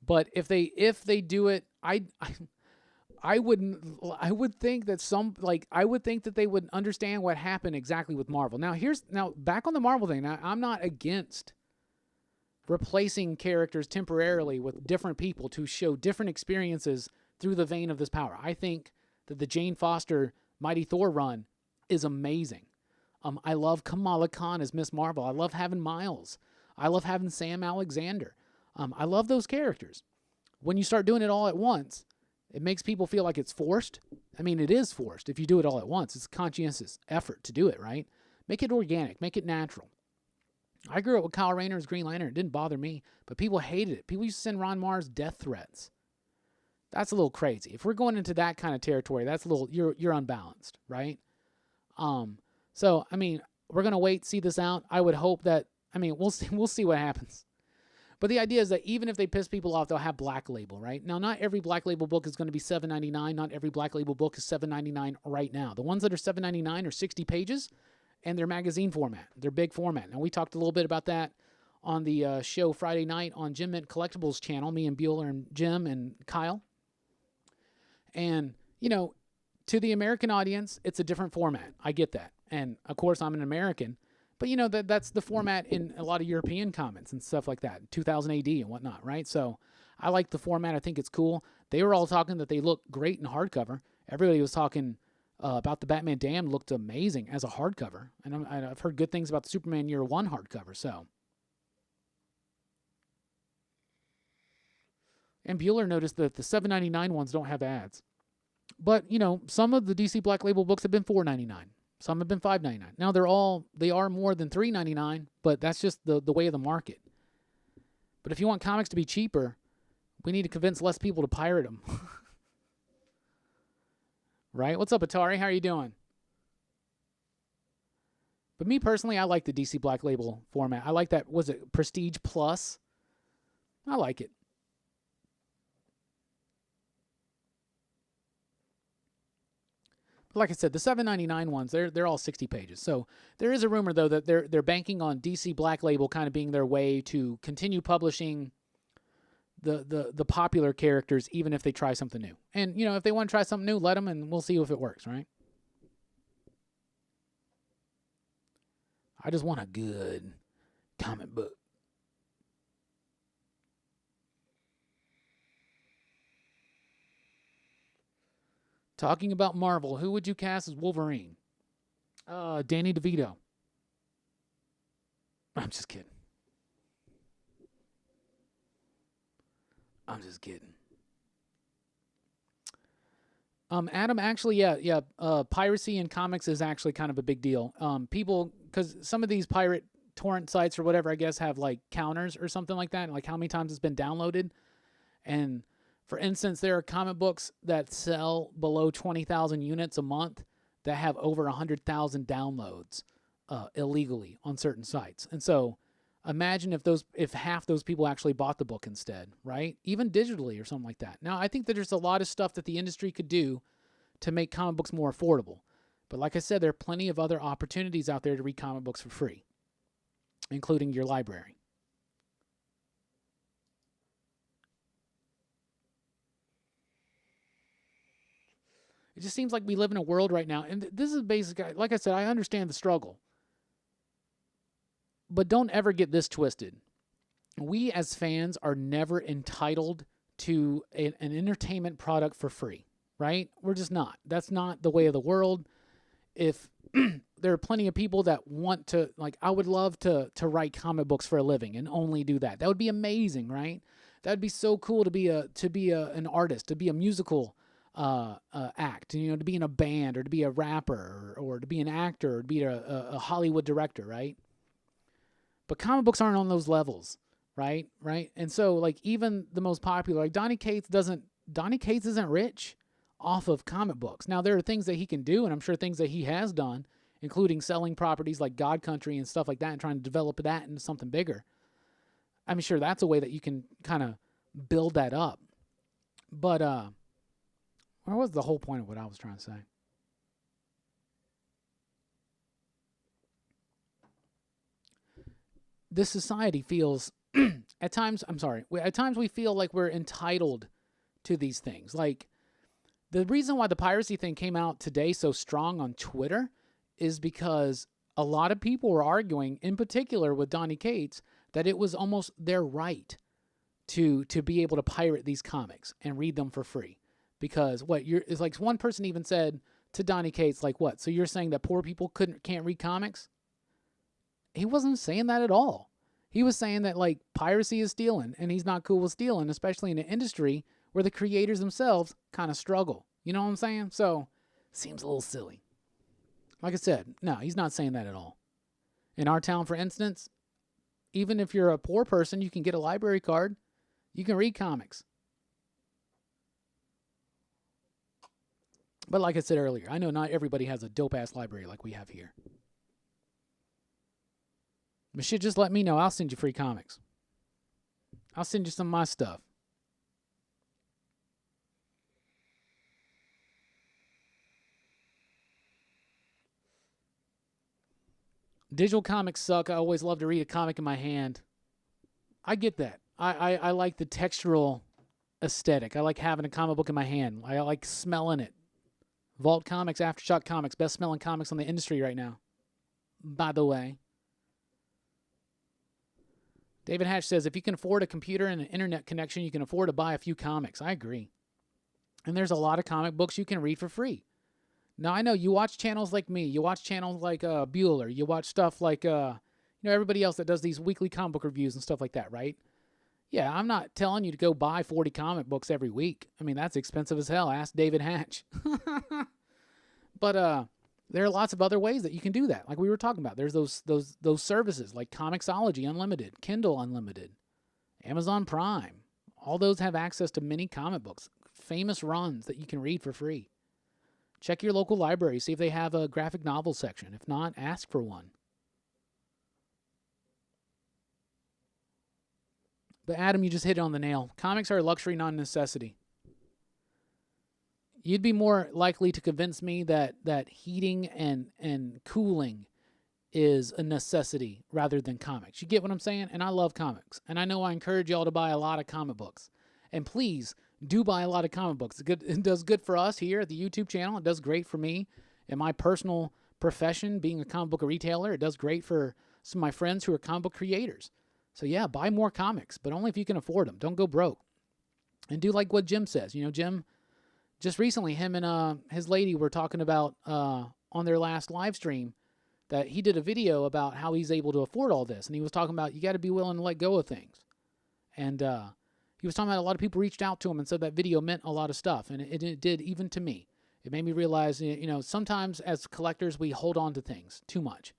But if they do it, I would think that they would understand what happened exactly with Marvel. Now back on the Marvel thing. Now, I'm not against replacing characters temporarily with different people to show different experiences through the vein of this power. I think that the Jane Foster Mighty Thor run is amazing. I love Kamala Khan as Miss Marvel. I love having Miles. I love having Sam Alexander. I love those characters. When you start doing it all at once, it makes people feel like it's forced. I mean, it is forced if you do it all at once. It's a conscientious effort to do it, right? Make it organic. Make it natural. I grew up with Kyle Rayner as Green Lantern. It didn't bother me, but people hated it. People used to send Ron Mars death threats. That's a little crazy. If we're going into that kind of territory, that's a little, you're unbalanced, right? So, I mean, we're going to wait, see this out. I would hope that, I mean, we'll see what happens. But the idea is that even if they piss people off, they'll have Black Label, right? Now, not every Black Label book is going to be $7.99. Not every Black Label book is $7.99 right now. The ones that are $7.99 are 60 pages, and their magazine format, their big format. And we talked a little bit about that on the show Friday night on Jim Mint Collectibles channel, me and Bueller and Jim and Kyle. And, you know, to the American audience, it's a different format. I get that. And, of course, I'm an American. But, you know, that's the format in a lot of European comics and stuff like that, 2000 AD and whatnot, right? So I like the format. I think it's cool. They were all talking that they look great in hardcover. Everybody was talking about the Batman Damned looked amazing as a hardcover. And I've heard good things about the Superman Year One hardcover, so. And Bueller noticed that the $7.99 ones don't have ads. But, you know, some of the DC Black Label books have been $4.99. Some have been $5.99. Now, they are more than $3.99, but that's just the way of the market. But if you want comics to be cheaper, we need to convince less people to pirate them. Right? What's up, Atari? How are you doing? But me personally, I like the DC Black Label format. I like that, was it Prestige Plus? I like it. Like I said, the $7.99 ones, they're all 60 pages. So there is a rumor, though, that they're banking on DC Black Label kind of being their way to continue publishing the popular characters, even if they try something new. And, you know, if they want to try something new, let them, and we'll see if it works, right? I just want a good comic book. Talking about Marvel, who would you cast as Wolverine? Danny DeVito. I'm just kidding. Adam, actually, yeah. Piracy in comics is actually kind of a big deal. People, because some of these pirate torrent sites or whatever, I guess, have like counters or something like that, like how many times it's been downloaded. And for instance, there are comic books that sell below 20,000 units a month that have over 100,000 downloads illegally on certain sites. And so imagine if half those people actually bought the book instead, right? Even digitally or something like that. Now, I think that there's a lot of stuff that the industry could do to make comic books more affordable. But like I said, there are plenty of other opportunities out there to read comic books for free, including your library. It just seems like we live in a world right now, and this is basically, like I said, I understand the struggle. But don't ever get this twisted. We as fans are never entitled to an entertainment product for free, right? We're just not. That's not the way of the world. If there are plenty of people that want to, like, I would love to write comic books for a living and only do that. That would be amazing, right? That would be so cool to be an artist, to be a musical act, you know, to be in a band or to be a rapper or to be an actor or to be a Hollywood director, right? But comic books aren't on those levels, right? And so, like, even the most popular, like Donny Cates isn't rich off of comic books. Now, there are things that he can do, and I'm sure things that he has done, including selling properties like God Country and stuff like that and trying to develop that into something bigger. I'm sure that's a way that you can kind of build that up. But, what was the whole point of what I was trying to say? This society feels, at times we feel like we're entitled to these things. Like, the reason why the piracy thing came out today so strong on Twitter is because a lot of people were arguing, in particular with Donny Cates, that it was almost their right to be able to pirate these comics and read them for free. Because it's like one person even said to Donny Cates, like, what? So you're saying that poor people can't read comics? He wasn't saying that at all. He was saying that, like, piracy is stealing, and he's not cool with stealing, especially in an industry where the creators themselves kind of struggle. You know what I'm saying? So, seems a little silly. Like I said, no, he's not saying that at all. In our town, for instance, even if you're a poor person, you can get a library card. You can read comics. But like I said earlier, I know not everybody has a dope-ass library like we have here. But shit, just let me know. I'll send you free comics. I'll send you some of my stuff. Digital comics suck. I always love to read a comic in my hand. I get that. I like the textural aesthetic. I like having a comic book in my hand. I like smelling it. Vault Comics, Aftershock Comics, best smelling comics on the industry right now. By the way. David Hatch says, if you can afford a computer and an internet connection, you can afford to buy a few comics. I agree. And there's a lot of comic books you can read for free. Now, I know you watch channels like me. You watch channels like Bueller. You watch stuff like, everybody else that does these weekly comic book reviews and stuff like that, right? Yeah, I'm not telling you to go buy 40 comic books every week. I mean, that's expensive as hell. Ask David Hatch. But there are lots of other ways that you can do that. Like we were talking about, there's those services like Comixology Unlimited, Kindle Unlimited, Amazon Prime. All those have access to many comic books, famous runs that you can read for free. Check your local library, see if they have a graphic novel section. If not, ask for one. But Adam, you just hit it on the nail. Comics are a luxury, not a necessity. You'd be more likely to convince me that heating and cooling is a necessity rather than comics. You get what I'm saying? And I love comics. And I know I encourage y'all to buy a lot of comic books. And please do buy a lot of comic books. It does good for us here at the YouTube channel. It does great for me in my personal profession, being a comic book retailer. It does great for some of my friends who are comic book creators. So yeah, buy more comics, but only if you can afford them. Don't go broke. And do like what Jim says. Jim, just recently, him and his lady were talking about on their last live stream that he did a video about how he's able to afford all this. And he was talking about you got to be willing to let go of things. And he was talking about a lot of people reached out to him and said that video meant a lot of stuff. And it did even to me. It made me realize, sometimes as collectors, we hold on to things too much.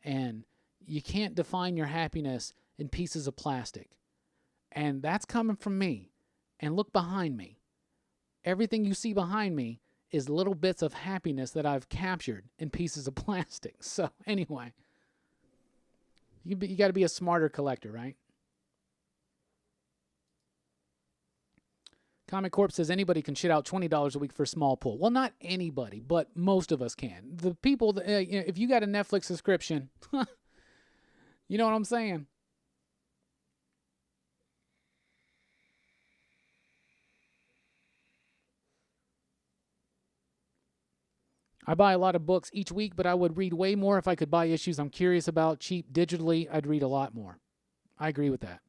And you can't define your happiness in pieces of plastic. And that's coming from me. And look behind me. Everything you see behind me is little bits of happiness that I've captured in pieces of plastic. So anyway, you got to be a smarter collector, right? Comic Corp says anybody can shit out $20 a week for a small pool. Well, not anybody, but most of us can. The people, that, if you got a Netflix subscription, you know what I'm saying? I buy a lot of books each week, but I would read way more if I could buy issues I'm curious about cheap digitally. I'd read a lot more. I agree with that.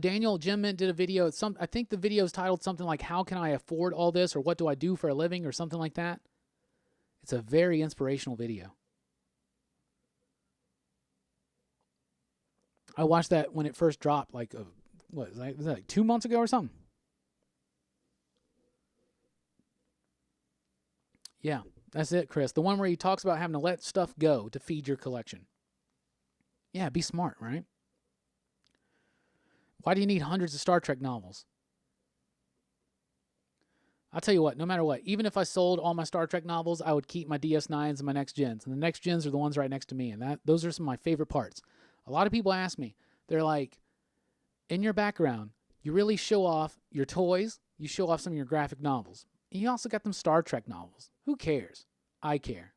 Daniel Jim Mint did a video. I think the video is titled something like "How can I afford all this?" or "What do I do for a living?" or something like that. It's a very inspirational video. I watched that when it first dropped, was that like 2 months ago or something? Yeah, that's it, Chris. The one where he talks about having to let stuff go to feed your collection. Yeah, be smart, right? Why do you need hundreds of Star Trek novels? I'll tell you what, no matter what, even if I sold all my Star Trek novels, I would keep my DS9s and my Next Gens. And the Next Gens are the ones right next to me. And those are some of my favorite parts. A lot of people ask me, they're like, in your background, you really show off your toys, you show off some of your graphic novels. And you also got them Star Trek novels. Who cares? I care.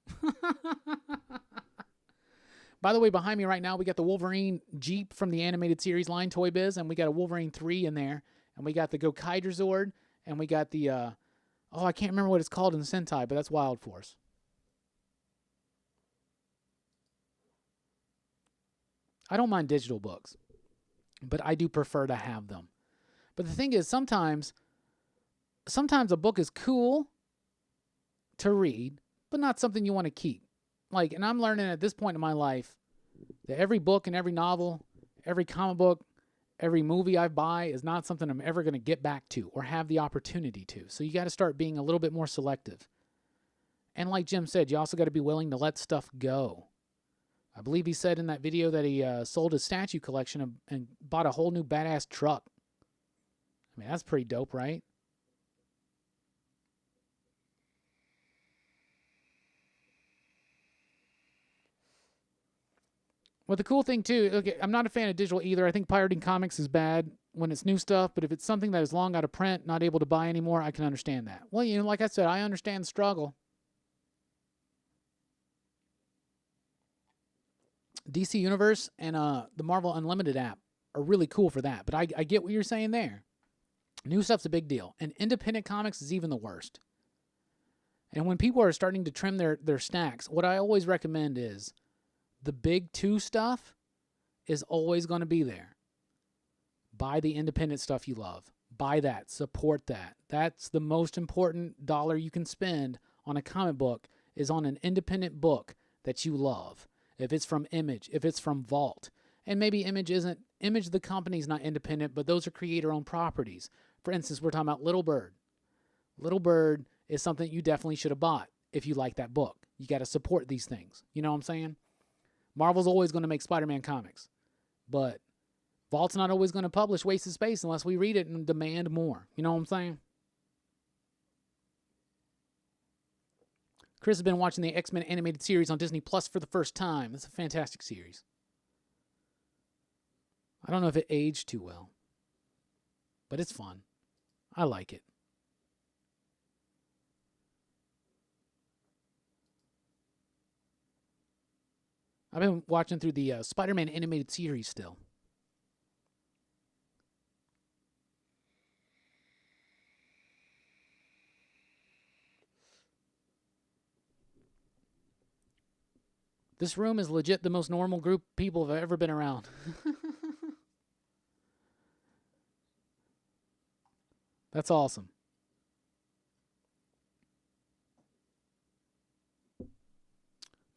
By the way, behind me right now, we got the Wolverine Jeep from the animated series line, Toy Biz, and we got a Wolverine 3 in there. And we got the Gokaider Zord, and we got the, I can't remember what it's called in Sentai, but that's Wild Force. I don't mind digital books, but I do prefer to have them. But the thing is, sometimes a book is cool to read, but not something you want to keep. And I'm learning at this point in my life that every book and every novel, every comic book, every movie I buy is not something I'm ever going to get back to or have the opportunity to. So you got to start being a little bit more selective. And like Jim said, you also got to be willing to let stuff go. I believe he said in that video that he sold his statue collection and bought a whole new badass truck. I mean, that's pretty dope, right? Well, the cool thing, too, okay, I'm not a fan of digital either. I think pirating comics is bad when it's new stuff, but if it's something that is long out of print, not able to buy anymore, I can understand that. Well, like I said, I understand the struggle. DC Universe and the Marvel Unlimited app are really cool for that. But I get what you're saying there. New stuff's a big deal. And independent comics is even the worst. And when people are starting to trim their stacks, what I always recommend is the big two stuff is always going to be there. Buy the independent stuff you love. Buy that. Support that. That's the most important dollar you can spend on a comic book is on an independent book that you love. If it's from Image, if it's from Vault. And maybe Image the company's not independent, but those are creator-owned properties. For instance, we're talking about Little Bird. Little Bird is something you definitely should have bought if you like that book. You got to support these things. You know what I'm saying? Marvel's always going to make Spider-Man comics. But Vault's not always going to publish Wasted Space unless we read it and demand more. You know what I'm saying? Chris has been watching the X-Men animated series on Disney Plus for the first time. It's a fantastic series. I don't know if it aged too well, but it's fun. I like it. I've been watching through the Spider-Man animated series still. This room is legit the most normal group of people I've ever been around. That's awesome.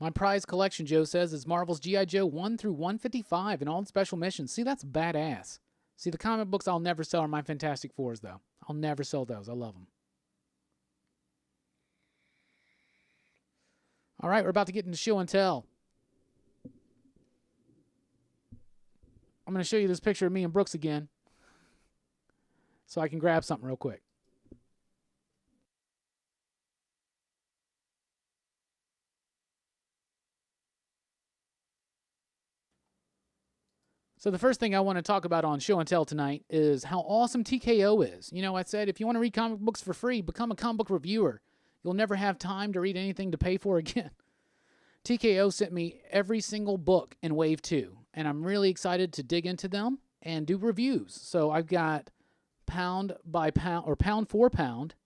My prize collection, Joe says, is Marvel's G.I. Joe 1 through 155 and all the special missions. See, that's badass. See, the comic books I'll never sell are my Fantastic Fours, though. I'll never sell those. I love them. All right, we're about to get into show and tell. I'm going to show you this picture of me and Brooks again so I can grab something real quick. So the first thing I want to talk about on Show and Tell tonight is how awesome TKO is. You know, I said if you want to read comic books for free, become a comic book reviewer. You'll never have time to read anything to pay for again. TKO sent me every single book in Wave 2, and I'm really excited to dig into them and do reviews. So I've got pound by pound, or pound for pound.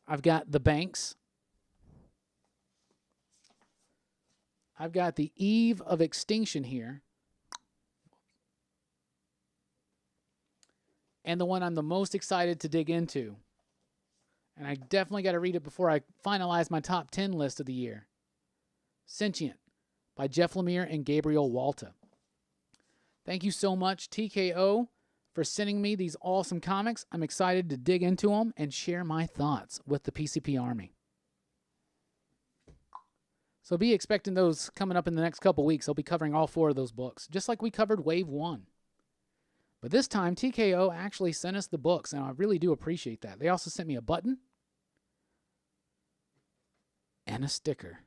I've got the Banks. I've got the Eve of Extinction here. And the one I'm the most excited to dig into. And I definitely got to read it before I finalize my top 10 list of the year. Sentient by Jeff Lemire and Gabriel Walta. Thank you so much, TKO, for sending me these awesome comics. I'm excited to dig into them and share my thoughts with the PCP Army. So be expecting those coming up in the next couple weeks. I'll be covering all 4 of those books, just like we covered Wave 1. But this time, TKO actually sent us the books, and I really do appreciate that. They also sent me a button and a sticker,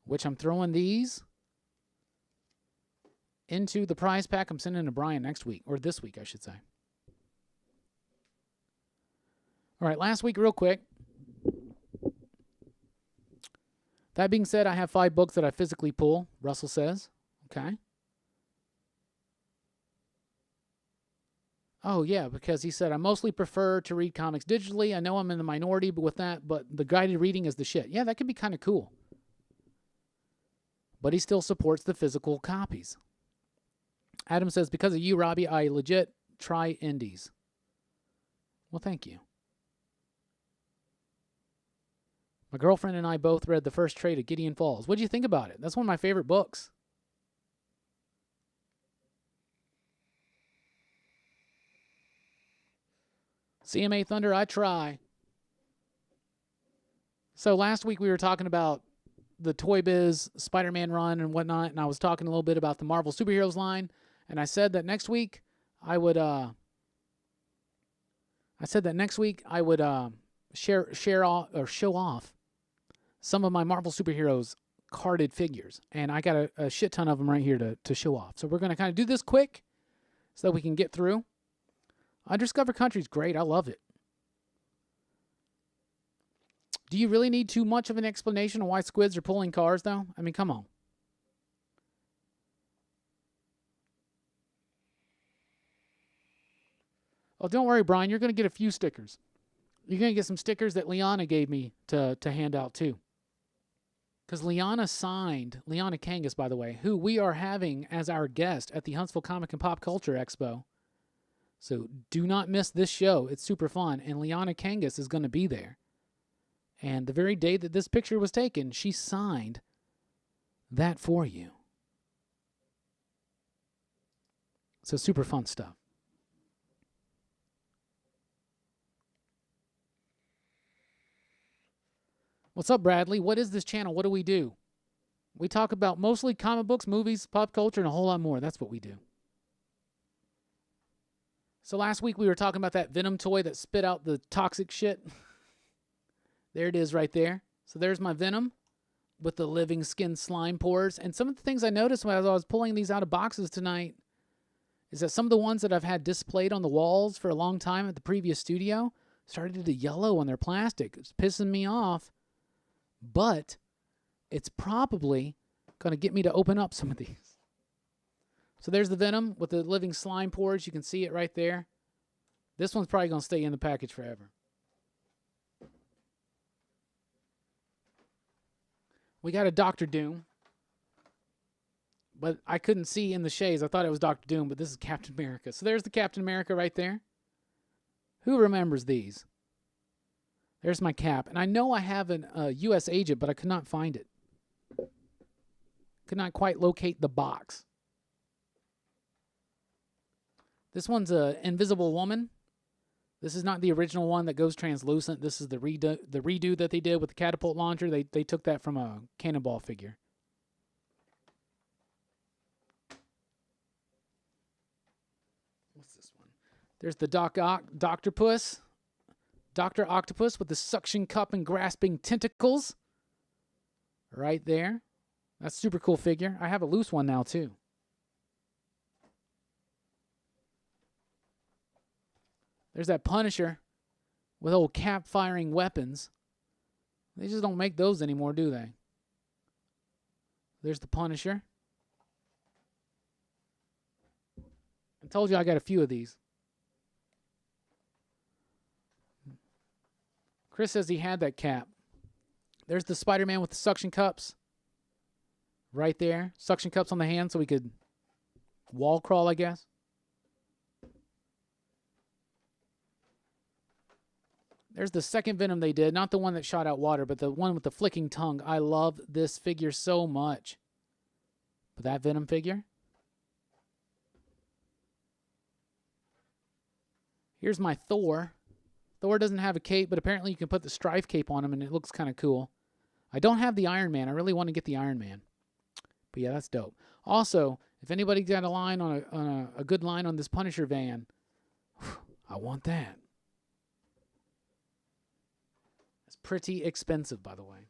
which I'm throwing these into the prize pack I'm sending to Brian next week, or this week, I should say. All right, last week, real quick. That being said, I have 5 books that I physically pull, Russell says. Okay. Oh, yeah, because he said, I mostly prefer to read comics digitally. I know I'm in the minority with that, but the guided reading is the shit. Yeah, that could be kind of cool. But he still supports the physical copies. Adam says, because of you, Robbie, I legit try indies. Well, thank you. My girlfriend and I both read the first trade of Gideon Falls. What do you think about it? That's one of my favorite books. CMA Thunder, I try. So last week we were talking about the Toy Biz Spider-Man run and whatnot, and I was talking a little bit about the Marvel Superheroes line, and I said that next week I would share off or show off some of my Marvel Superheroes carded figures, and I got a shit ton of them right here to show off. So we're going to kind of do this quick so that we can get through. Undiscovered Country's great. I love it. Do you really need too much of an explanation on why squids are pulling cars, though? I mean, come on. Oh, don't worry, Brian. You're going to get a few stickers. You're going to get some stickers that Liana gave me to hand out, too. Because Liana Kangas, by the way, who we are having as our guest at the Huntsville Comic and Pop Culture Expo. So do not miss this show. It's super fun. And Liana Kangas is going to be there. And the very day that this picture was taken, she signed that for you. So super fun stuff. What's up, Bradley? What is this channel? What do we do? We talk about mostly comic books, movies, pop culture, and a whole lot more. That's what we do. So last week we were talking about that Venom toy that spit out the toxic shit. There it is right there. So there's my Venom with the living skin slime pores. And some of the things I noticed when I was pulling these out of boxes tonight is that some of the ones that I've had displayed on the walls for a long time at the previous studio started to yellow on their plastic. It's pissing me off. But it's probably going to get me to open up some of these. So there's the Venom with the living slime pores. You can see it right there. This one's probably going to stay in the package forever. We got a Doctor Doom. But I couldn't see in the shades. I thought it was Doctor Doom, but this is Captain America. So there's the Captain America right there. Who remembers these? There's my cap. And I know I have a U.S. agent, but I could not find it. Could not quite locate the box. This one's an Invisible Woman. This is not the original one that goes translucent. This is the redo that they did with the catapult launcher. They took that from a Cannonball figure. What's this one? There's the Doctopus. Dr. Octopus with the suction cup and grasping tentacles. Right there. That's a super cool figure. I have a loose one now, too. There's that Punisher with old cap firing weapons. They just don't make those anymore, do they? There's the Punisher. I told you I got a few of these. Chris says he had that cap. There's the Spider-Man with the suction cups. Right there. Suction cups on the hand so we could wall crawl, I guess. There's the second Venom they did. Not the one that shot out water, but the one with the flicking tongue. I love this figure so much. But that Venom figure. Here's my Thor. Thor doesn't have a cape, but apparently you can put the Strife cape on him, and it looks kind of cool. I don't have the Iron Man. I really want to get the Iron Man. But yeah, that's dope. Also, if anybody got a line on a good line on this Punisher van, I want that. It's pretty expensive, by the way.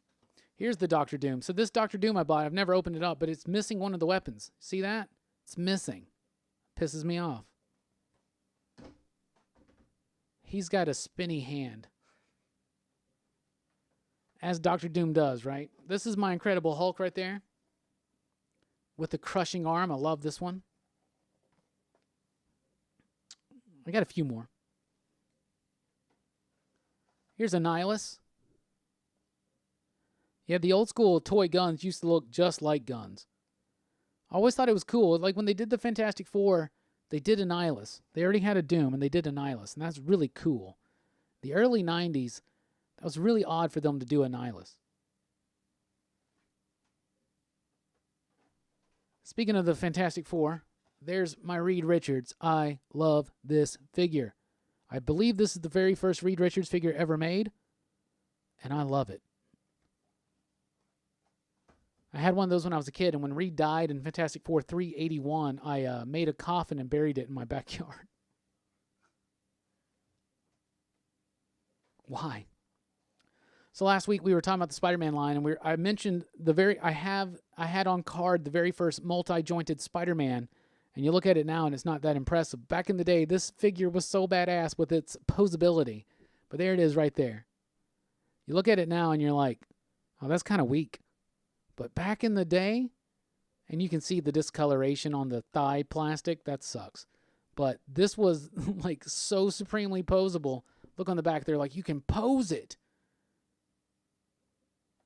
Here's the Doctor Doom. So this Doctor Doom I bought, I've never opened it up, but it's missing one of the weapons. See that? It's missing. Pisses me off. He's got a spinny hand. As Doctor Doom does, right? This is my Incredible Hulk right there. With the crushing arm. I love this one. I got a few more. Here's Annihilus. Yeah, the old school toy guns used to look just like guns. I always thought it was cool. Like when they did the Fantastic Four, they did Annihilus. They already had a Doom, and they did Annihilus, and that's really cool. The early 90s, that was really odd for them to do Annihilus. Speaking of the Fantastic Four, there's my Reed Richards. I love this figure. I believe this is the very first Reed Richards figure ever made, and I love it. I had one of those when I was a kid, and when Reed died in Fantastic Four 381, I made a coffin and buried it in my backyard. Why? So last week we were talking about the Spider-Man line, and I mentioned I had on card the very first multi-jointed Spider-Man, and you look at it now and it's not that impressive. Back in the day, this figure was so badass with its posability. But there it is right there. You look at it now and you're like, oh, that's kind of weak. But back in the day, and you can see the discoloration on the thigh plastic, that sucks. But this was like so supremely posable. Look on the back there, like you can pose it.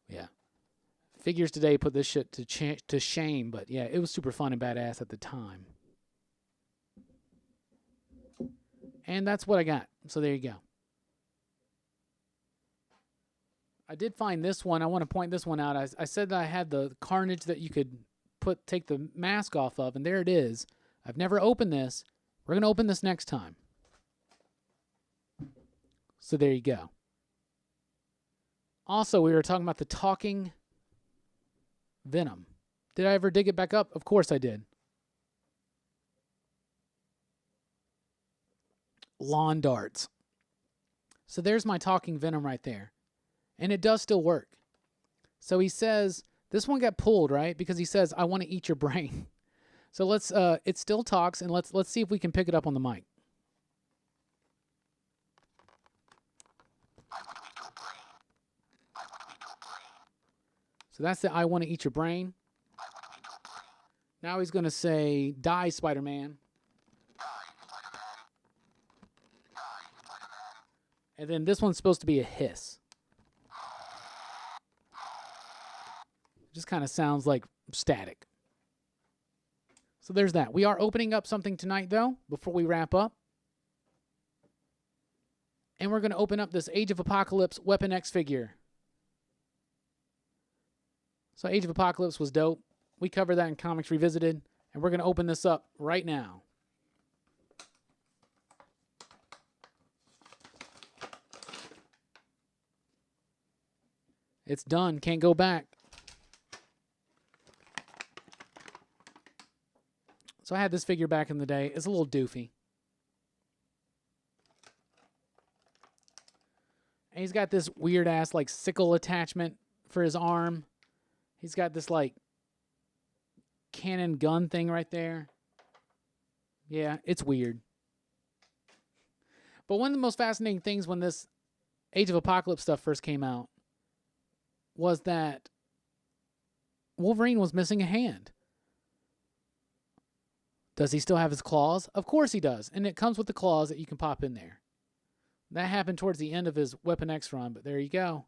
Yeah. Figures today put this shit to shame, but yeah, it was super fun and badass at the time. And that's what I got. So there you go. I did find this one. I want to point this one out. I said that I had the Carnage that you could take the mask off of, and there it is. I've never opened this. We're going to open this next time. So there you go. Also, we were talking about the talking Venom. Did I ever dig it back up? Of course I did. Lawn darts. So there's my talking Venom right there. And it does still work. So he says, this one got pulled, right? Because he says, I want to eat your brain. So let's, it still talks, and let's see if we can pick it up on the mic. So that's the I want to eat your brain. Now he's going to say, die, Spider-Man. And then this one's supposed to be a hiss. Just kind of sounds like static. So there's that. We are opening up something tonight, though, before we wrap up. And we're going to open up this Age of Apocalypse Weapon X figure. So Age of Apocalypse was dope. We covered that in Comics Revisited. And we're going to open this up right now. It's done. Can't go back. So I had this figure back in the day. It's a little doofy. And he's got this weird-ass, like, sickle attachment for his arm. He's got this, like, cannon gun thing right there. Yeah, it's weird. But one of the most fascinating things when this Age of Apocalypse stuff first came out was that Wolverine was missing a hand. Does he still have his claws? Of course he does. And it comes with the claws that you can pop in there. That happened towards the end of his Weapon X run, but there you go.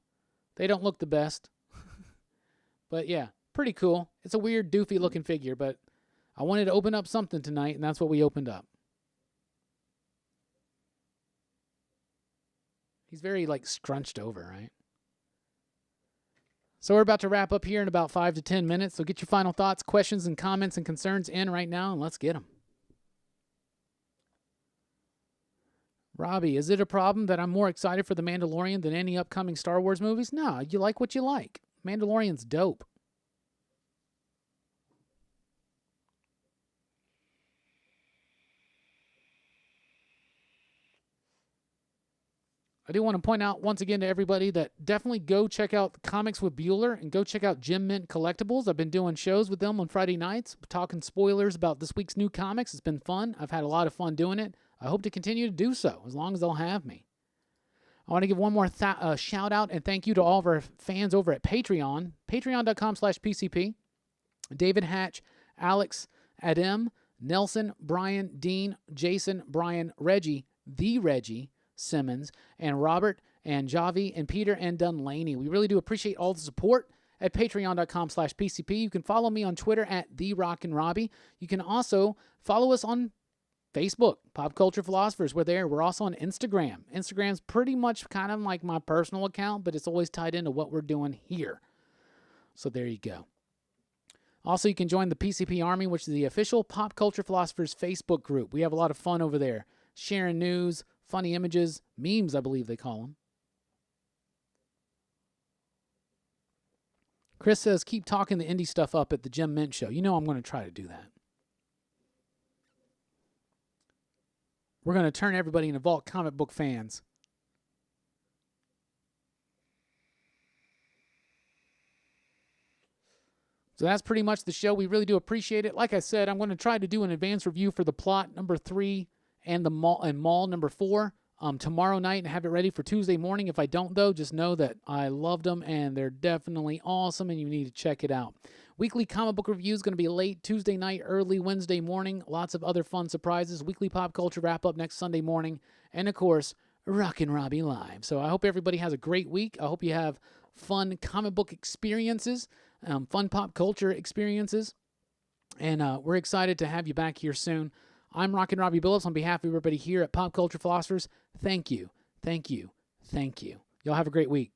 They don't look the best. But yeah, pretty cool. It's a weird, doofy looking figure, but I wanted to open up something tonight, and that's what we opened up. He's very, like, scrunched over, right? So we're about to wrap up here in about 5 to 10 minutes. So get your final thoughts, questions, and comments and concerns in right now, and let's get them. Robbie, is it a problem that I'm more excited for The Mandalorian than any upcoming Star Wars movies? No, you like what you like. Mandalorian's dope. I do want to point out once again to everybody that definitely go check out Comics with Bueller and go check out Gem Mint Collectibles. I've been doing shows with them on Friday nights, talking spoilers about this week's new comics. It's been fun. I've had a lot of fun doing it. I hope to continue to do so as long as they'll have me. I want to give one more shout out and thank you to all of our fans over at Patreon. Patreon.com/PCP. David Hatch, Alex, Adam, Nelson, Brian, Dean, Jason, Brian, Reggie, the Reggie, Simmons, and Robert, and Javi, and Peter, and Dunlaney. We really do appreciate all the support at patreon.com/PCP. You can follow me on Twitter at Rockin Robbie. You can also follow us on Facebook, Pop Culture Philosophers. We're there. We're also on Instagram. Instagram's pretty much kind of like my personal account, but it's always tied into what we're doing here. So there you go. Also, you can join the PCP Army, which is the official Pop Culture Philosophers Facebook group. We have a lot of fun over there, sharing news, funny images, memes, I believe they call them. Chris says, keep talking the indie stuff up at the Gem Mint show. You know I'm going to try to do that. We're going to turn everybody into Vault comic book fans. So that's pretty much the show. We really do appreciate it. Like I said, I'm going to try to do an advanced review for the plot number 3 and the Maul number 4. tomorrow night and have it ready for Tuesday morning. If I don't, though, just know that I loved them and they're definitely awesome and you need to check it out. Weekly comic book review is going to be late Tuesday night, early Wednesday morning. Lots of other fun surprises. Weekly pop culture wrap up next Sunday morning. And, of course, Rockin Robbie Live. So I hope everybody has a great week. I hope you have fun comic book experiences, fun pop culture experiences. And we're excited to have you back here soon. I'm Rockin Robbie Billups on behalf of everybody here at Pop Culture Philosophers. Thank you, thank you, thank you. Y'all have a great week.